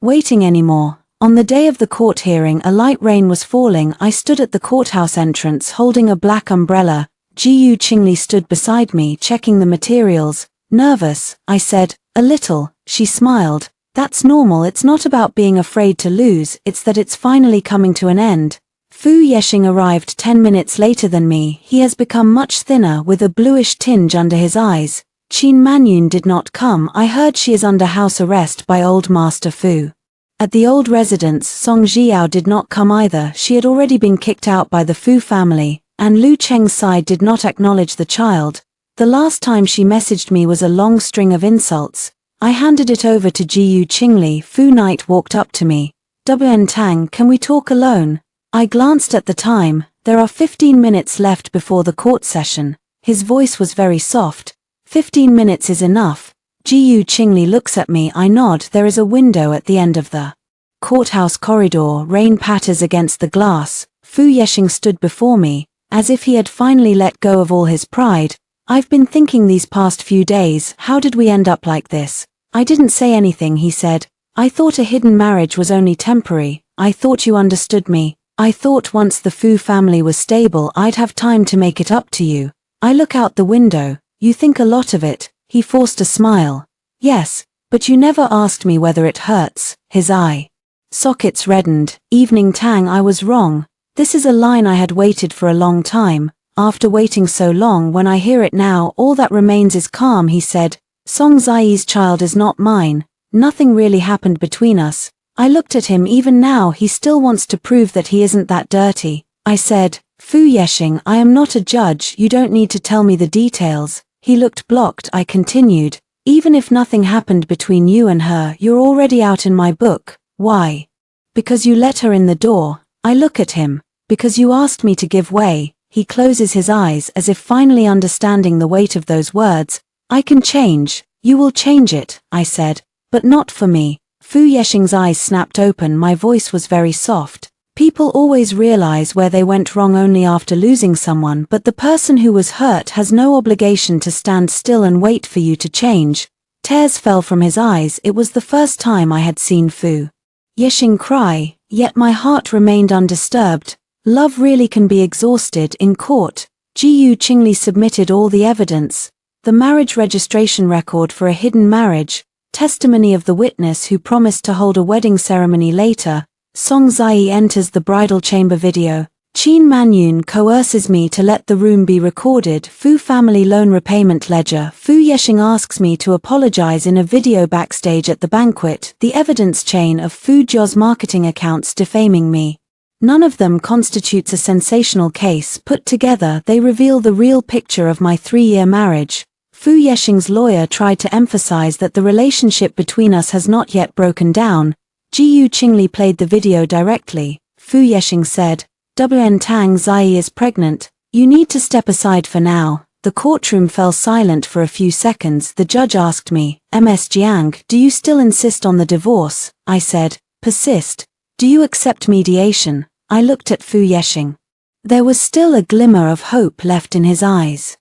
waiting anymore. On the day of the court hearing a light rain was falling. I stood at the courthouse entrance holding a black umbrella. Jiyu Qingli stood beside me checking the materials. Nervous, I said. A little, she smiled. That's normal. It's not about being afraid to lose, it's that it's finally coming to an end. Fu Yexing arrived 10 minutes later than me. He has become much thinner with a bluish tinge under his eyes. Qin Manyun did not come. I heard she is under house arrest by old Master Fu. At the old residence, Song Jiao did not come either. She had already been kicked out by the Fu family, and Lu Cheng's side did not acknowledge the child. The last time she messaged me was a long string of insults. I handed it over to Jiyu Qingli. Fu Knight walked up to me. "WN Tang, can we talk alone?" I glanced at the time. There are 15 minutes left before the court session. His voice was very soft. 15 minutes is enough. Jiyu Qingli looks at me. I nod. There is a window at the end of the courthouse corridor. Rain patters against the glass. Fu Yexing stood before me, as if he had finally let go of all his pride. I've been thinking these past few days, how did we end up like this? I didn't say anything, he said. I thought a hidden marriage was only temporary. I thought you understood me. I thought once the Fu family was stable I'd have time to make it up to you. I look out the window. You think a lot of it. He forced a smile. Yes, but you never asked me whether it hurts. His eye sockets reddened. Evening Tang, I was wrong. This is a line I had waited for a long time. After waiting so long, when I hear it now, all that remains is calm, he said. Song Zai's child is not mine. Nothing really happened between us. I looked at him. Even now he still wants to prove that he isn't that dirty. I said, Fu Yexing, I am not a judge. You don't need to tell me the details. He looked blocked. I continued. Even if nothing happened between you and her, you're already out in my book. Why? Because you let her in the door. I look at him. Because you asked me to give way. He closes his eyes as if finally understanding the weight of those words. I can change. You will change it, I said. But not for me. Fu Yexing's eyes snapped open. My voice was very soft. People always realize where they went wrong only after losing someone, but the person who was hurt has no obligation to stand still and wait for you to change. Tears fell from his eyes. It was the first time I had seen Fu Yexing cry, yet my heart remained undisturbed. Love really can be exhausted. In court, Jiyu Qingli submitted all the evidence. The marriage registration record for a hidden marriage, testimony of the witness who promised to hold a wedding ceremony later. Song Zai enters the bridal chamber video. Qin Manyun coerces me to let the room be recorded. Fu family loan repayment ledger. Fu Yexing asks me to apologize in a video backstage at the banquet. The evidence chain of Fu Jia's marketing accounts defaming me. None of them constitutes a sensational case. Put together, they reveal the real picture of my 3-year marriage. Fu Yexing's lawyer tried to emphasize that the relationship between us has not yet broken down. Jiu Qingli played the video directly. Fu Yexing said, "WN Tang Zai is pregnant. You need to step aside for now." The courtroom fell silent for a few seconds. The judge asked me, "Ms. Jiang, do you still insist on the divorce?" I said, "Persist. Do you accept mediation?" I looked at Fu Yexing. There was still a glimmer of hope left in his eyes.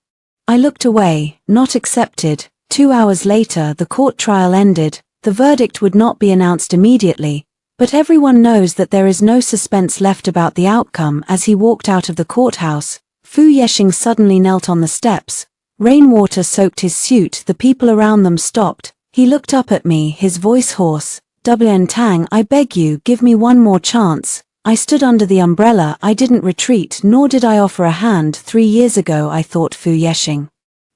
I looked away, not accepted. 2 hours later the court trial ended. The verdict would not be announced immediately, but everyone knows that there is no suspense left about the outcome. As he walked out of the courthouse, Fu Yexing suddenly knelt on the steps. Rainwater soaked his suit. The people around them stopped. He looked up at me, his voice hoarse. "WN Tang, I beg you, give me one more chance." I stood under the umbrella. I didn't retreat, nor did I offer a hand. 3 years ago I thought Fu Yexing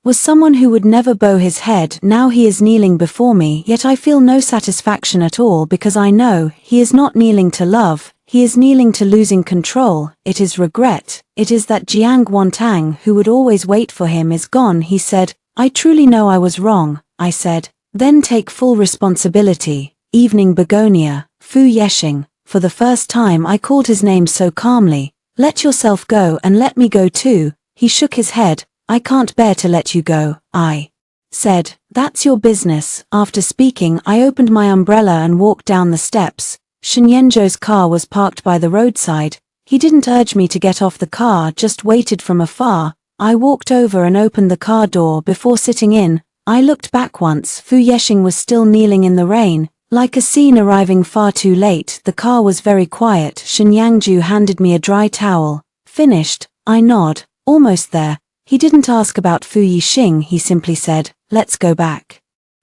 was someone who would never bow his head. Now he is kneeling before me, yet I feel no satisfaction at all because I know he is not kneeling to love, he is kneeling to losing control. It is regret. It is that Jiang Wantang, who would always wait for him, is gone. He said, "I truly know I was wrong." I said, "Then take full responsibility." Evening begonia, Fu Yexing. For the first time I called his name so calmly. "Let yourself go and let me go too." He shook his head. "I can't bear to let you go." I said, "That's your business." After speaking, I opened my umbrella and walked down the steps. Shen Yanzhou's car was parked by the roadside. He didn't urge me to get off the car, just waited from afar. I walked over and opened the car door before sitting in. I looked back once. Fu Yexing was still kneeling in the rain. Like a scene arriving far too late. The car was very quiet. Shen Yangzhou handed me a dry towel. "Finished?" I nod. "Almost there." He didn't ask about Fu Yexing, he simply said, "Let's go back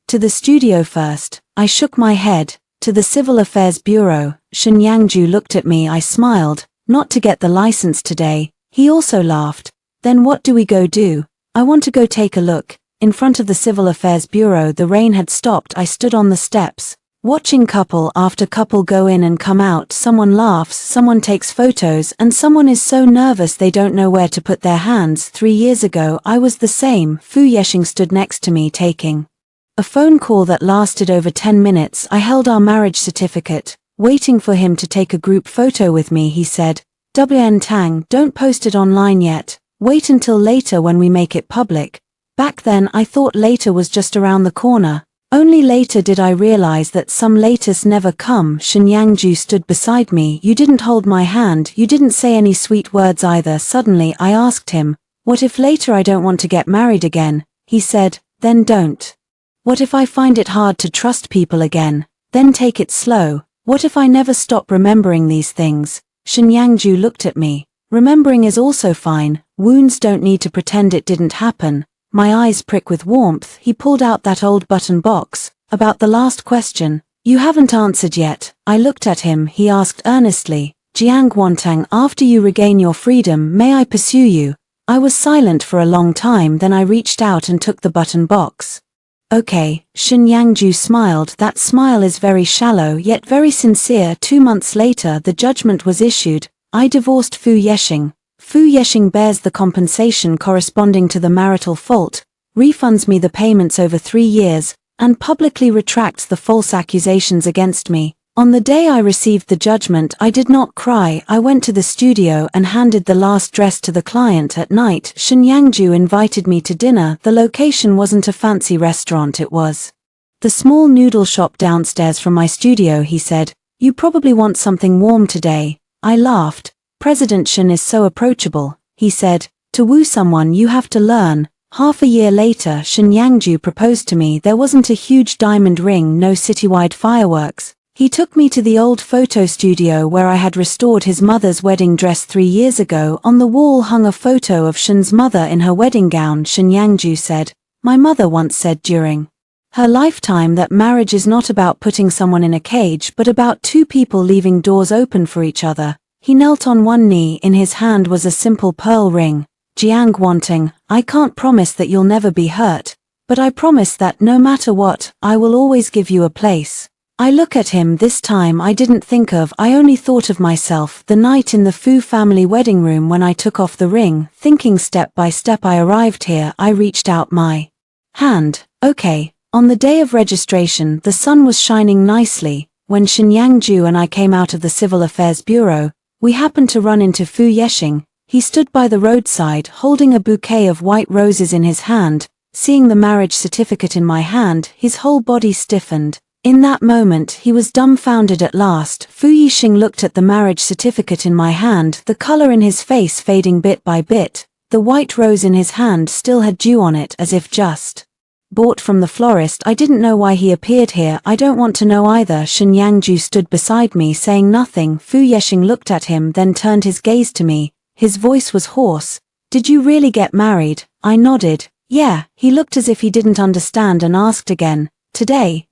to the studio first." I shook my head. "To the Civil Affairs Bureau." Shen Yangzhou looked at me. I smiled. "Not to get the license today." He also laughed. "Then what do we go do?" "I want to go take a look." In front of the Civil Affairs Bureau the rain had stopped. I stood on the steps, watching couple after couple go in and come out. Someone laughs, someone takes photos, and someone is so nervous they don't know where to put their hands. 3 years ago I was the same. Fu Yexing stood next to me taking a phone call that lasted over 10 minutes. I held our marriage certificate, waiting for him to take a group photo with me. He said, "WN Tang, don't post it online yet. Wait until later when we make it public." Back then I thought later was just around the corner. Only later did I realize that some laters never come. Shen Yangzhou stood beside me. "You didn't hold my hand, you didn't say any sweet words either." Suddenly I asked him, "What if later I don't want to get married again?" He said, "Then don't." "What if I find it hard to trust people again?" "Then take it slow." "What if I never stop remembering these things?" Shen Yangzhou looked at me. "Remembering is also fine. Wounds don't need to pretend it didn't happen." My eyes prick with warmth. He pulled out that old button box. "About the last question. You haven't answered yet." I looked at him. He asked earnestly, "Jiang Wantang, after you regain your freedom, may I pursue you?" I was silent for a long time. Then I reached out and took the button box. "Okay." Shen Yangzhou smiled. That smile is very shallow yet very sincere. 2 months later the judgment was issued. I divorced Fu Yexing. Fu Yexing bears the compensation corresponding to the marital fault, refunds me the payments over 3 years, and publicly retracts the false accusations against me. On the day I received the judgment I did not cry. I went to the studio and handed the last dress to the client. At night Shen Yangzhou invited me to dinner. The location wasn't a fancy restaurant, it was the small noodle shop downstairs from my studio. He said, "You probably want something warm today." I laughed. "President Shen is so approachable." He said, "To woo someone you have to learn." Half a year later Shen Yangzhou proposed to me. There wasn't a huge diamond ring, no citywide fireworks. He took me to the old photo studio where I had restored his mother's wedding dress 3 years ago. On the wall hung a photo of Shen's mother in her wedding gown. Shen Yangzhou said, "My mother once said during her lifetime that marriage is not about putting someone in a cage but about 2 people leaving doors open for each other." He knelt on one knee. In his hand was a simple pearl ring. "Jiang Wantang, I can't promise that you'll never be hurt, but I promise that no matter what, I will always give you a place." I look at him. This time I didn't think of, I only thought of myself. The night in the Fu family wedding room when I took off the ring, thinking step by step I arrived here. I reached out my Hand, okay. On the day of registration, the sun was shining nicely. When Shin Yang-ju and I came out of the Civil Affairs Bureau, we happened to run into Fu Yeshing. He stood by the roadside holding a bouquet of white roses in his hand. Seeing the marriage certificate in my hand, his whole body stiffened. In that moment, he was dumbfounded at last. Fu Yeshing looked at the marriage certificate in my hand, the color in his face fading bit by bit. The white rose in his hand still had dew on it, as if just bought from the florist. I didn't know why he appeared here. I don't want to know either. Shin Yang-ju stood beside me saying nothing. Fu Yeshing looked at him, then turned his gaze to me. His voice was hoarse. Did you really get married? I nodded. Yeah. He looked as if he didn't understand and asked again. Today.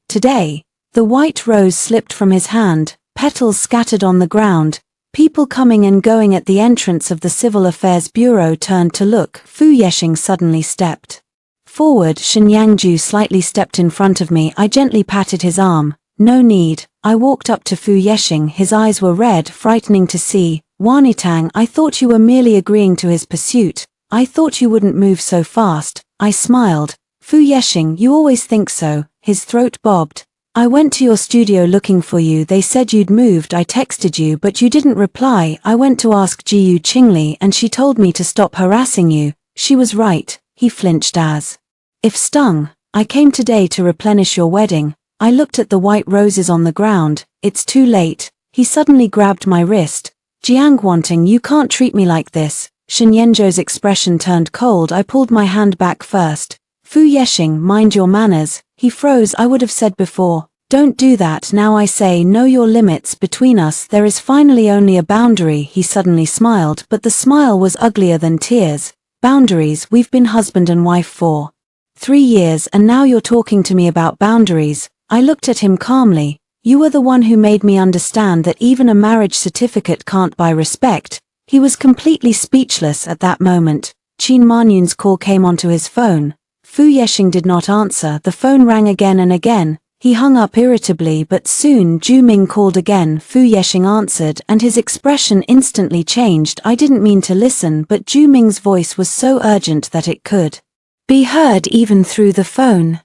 The white rose slipped from his hand, petals scattered on the ground. People coming and going at the entrance of the Civil Affairs Bureau turned to look. Fu Yeshing suddenly stepped forward. Shin Yang-ju slightly stepped in front of me. I gently patted his arm. No need. I walked up to Fu Yeshing. His eyes were red, frightening to see. Wanitang, I thought you were merely agreeing to his pursuit. I thought you wouldn't move so fast. I smiled. Fu Yeshing, you always think so. His throat bobbed. I went to your studio looking for you. They said you'd moved. I texted you but you didn't reply. I went to ask Jiyu Qingli and she told me to stop harassing you. She was right. He flinched as if stung. I came today to replenish your wedding. I looked at the white roses on the ground. It's too late. He suddenly grabbed my wrist. Jiang Wanting, you can't treat me like this. Shin Yanzhou's expression turned cold. I pulled my hand back first. Fu Yeshing, mind your manners. He froze. I would have said before, don't do that. Now I say, know your limits. Between us there is finally only a boundary. He suddenly smiled, but the smile was uglier than tears. Boundaries, we've been husband and wife for 3 years and now you're talking to me about boundaries. I looked at him calmly. You were the one who made me understand that even a marriage certificate can't buy respect. He was completely speechless at that moment. Qin Manyun's call came onto his phone. Fu Yeshing did not answer. The phone rang again and again. He hung up irritably, but soon Ju Ming called again. Fu Yeshing answered and his expression instantly changed. I didn't mean to listen, but Ju Ming's voice was so urgent that it could be heard even through the phone.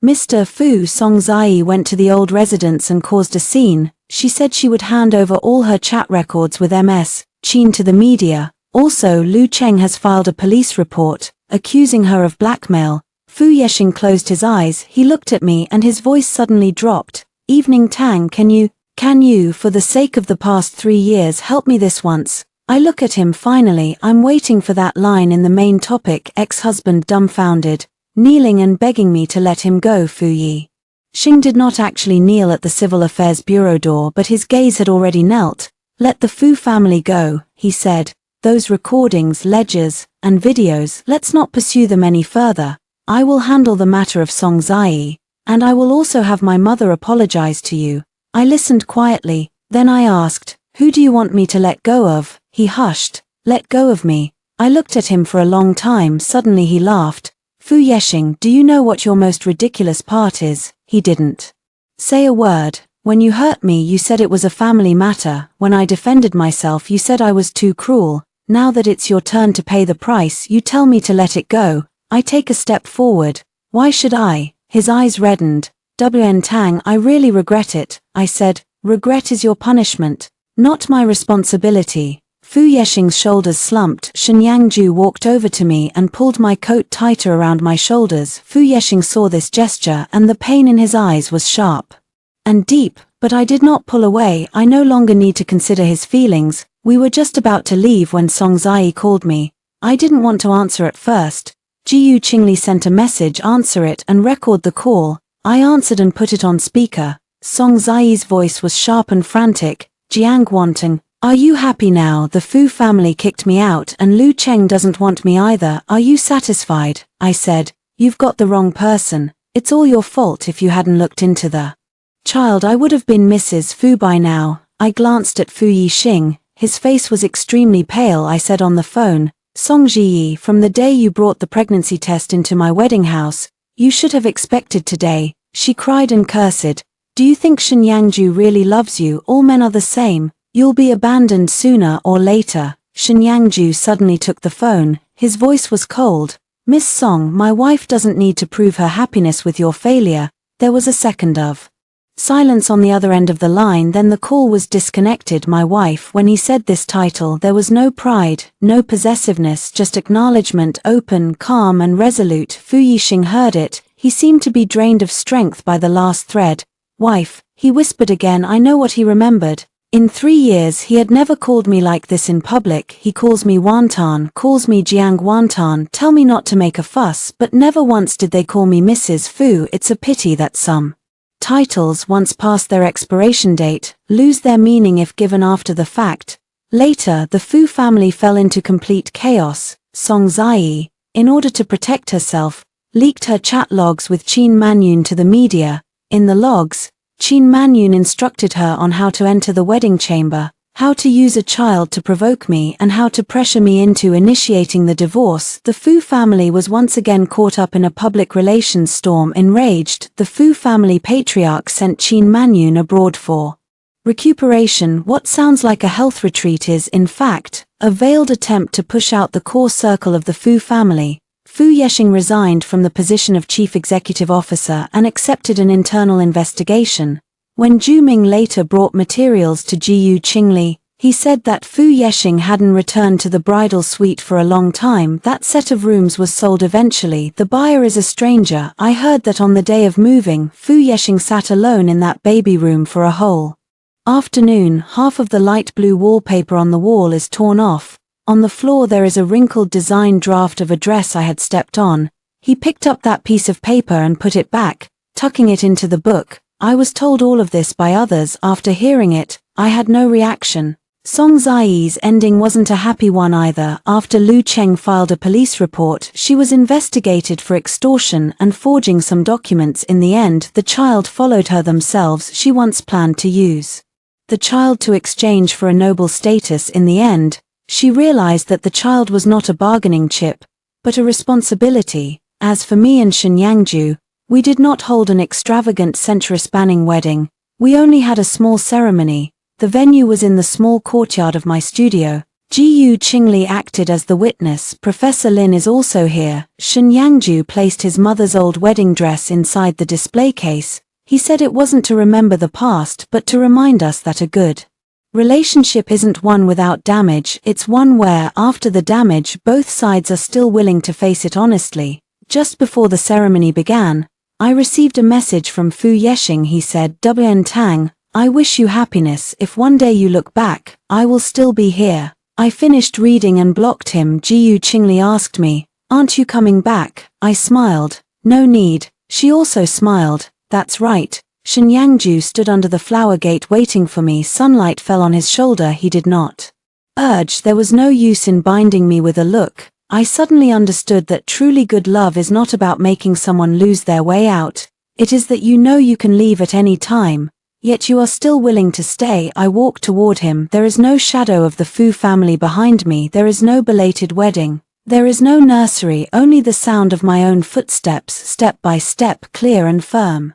Mr. Fu Songzai went to the old residence and caused a scene. She said she would hand over all her chat records with Ms. Qin to the media. Also, Lu Cheng has filed a police report, accusing her of blackmail. Fu Yeshing closed his eyes. He looked at me and his voice suddenly dropped. Evening Tang, can you, for the sake of the past 3 years, help me this once? I look at him finally. I'm waiting for that line in the main topic. Ex-husband dumbfounded, kneeling and begging me to let him go. Fu Yeshing did not actually kneel at the Civil Affairs Bureau door, but his gaze had already knelt. Let the Fu family go, he said. Those recordings, ledgers, and videos, let's not pursue them any further. I will handle the matter of Songzai, and I will also have my mother apologize to you. I listened quietly, then I asked, who do you want me to let go of? He hushed. Let go of me. I looked at him for a long time. Suddenly he laughed. Fu Yeshing, do you know what your most ridiculous part is? He didn't say a word. When you hurt me, you said it was a family matter. When I defended myself, you said I was too cruel. Now that it's your turn to pay the price, you tell me to let it go. I take a step forward. Why should I? His eyes reddened. WN Tang, I really regret it. I said, regret is your punishment, not my responsibility. Fu Yeshing's shoulders slumped. Shin Yang-ju walked over to me and pulled my coat tighter around my shoulders. Fu Yeshing saw this gesture and the pain in his eyes was sharp and deep, but I did not pull away. I no longer need to consider his feelings. We were just about to leave when Songzai called me. I didn't want to answer at first. Jiyu Qingli sent a message, answer it and record the call. I answered and put it on speaker. Songzai's voice was sharp and frantic. Jiang Wanting, are you happy now? The Fu family kicked me out and Lu Cheng doesn't want me either. Are you satisfied? I said, you've got the wrong person. It's all your fault. If you hadn't looked into the child, I would have been Mrs. Fu by now. I glanced at Fu Yeshing. His face was extremely pale. I said on the phone, Song Ji, from the day you brought the pregnancy test into my wedding house, you should have expected today. She cried and cursed. Do you think Shin Yang-ju really loves you? All men are the same. You'll be abandoned sooner or later. Shin Yang-ju suddenly took the phone. His voice was cold. Miss Song, my wife doesn't need to prove her happiness with your failure. There was a second of silence on the other end of the line, then the call was disconnected. My wife, when he said this title, there was no pride, no possessiveness, just acknowledgement, open, calm and resolute. Fu Yixing heard it. He seemed to be drained of strength by the last thread. Wife, he whispered again. I know what he remembered. In 3 years he had never called me like this in public. He calls me Wantan, calls me Jiang Wantan, tell me not to make a fuss, but never once did they call me Mrs. Fu. It's a pity that some titles, once past their expiration date, lose their meaning if given after the fact. Later, the Fu family fell into complete chaos. Song Ziyi, in order to protect herself, leaked her chat logs with Qin Manyun to the media. In the logs, Qin Manyun instructed her on how to enter the wedding chamber, how to use a child to provoke me, and how to pressure me into initiating the divorce. The Fu family was once again caught up in a public relations storm. Enraged, the Fu family patriarch sent Qin Manyun abroad for recuperation. What sounds like a health retreat is, in fact, a veiled attempt to push out the core circle of the Fu family. Fu Yexing resigned from the position of chief executive officer and accepted an internal investigation. When Zhu Ming later brought materials to Jiyu Qingli, he said that Fu Yexing hadn't returned to the bridal suite for a long time. That set of rooms was sold eventually. The buyer is a stranger. I heard that on the day of moving, Fu Yexing sat alone in that baby room for a whole afternoon. Half of the light blue wallpaper on the wall is torn off. On the floor there is a wrinkled design draft of a dress I had stepped on. He picked up that piece of paper and put it back, tucking it into the book. I was told all of this by others. After hearing it, I had no reaction. Song Ziyi's ending wasn't a happy one either. After Lu Cheng filed a police report, she was investigated for extortion and forging some documents. In the end, the child followed her themselves. She once planned to use the child to exchange for a noble status. In the end, she realized that the child was not a bargaining chip, but a responsibility. As for me and Shen Yangju, we did not hold an extravagant century-spanning wedding. We only had a small ceremony. The venue was in the small courtyard of my studio. Jiyu Qingli acted as the witness. Professor Lin is also here. Shen Yangju placed his mother's old wedding dress inside the display case. He said it wasn't to remember the past, but to remind us that a good relationship isn't one without damage. It's one where, after the damage, both sides are still willing to face it honestly. Just before the ceremony began, I received a message from Fu Yexing. He said, "WN Tang, I wish you happiness. If one day you look back, I will still be here." I finished reading and blocked him. Jiyu Qingli asked me, "Aren't you coming back?" I smiled. "No need." She also smiled. "That's right." Shen Yangju stood under the flower gate waiting for me. Sunlight fell on his shoulder. He did not urge. There was no use in binding me with a look. I suddenly understood that truly good love is not about making someone lose their way out. It is that you know you can leave at any time, yet you are still willing to stay. I walked toward him. There is no shadow of the Fu family behind me. There is no belated wedding. There is no nursery, only the sound of my own footsteps, step by step, clear and firm.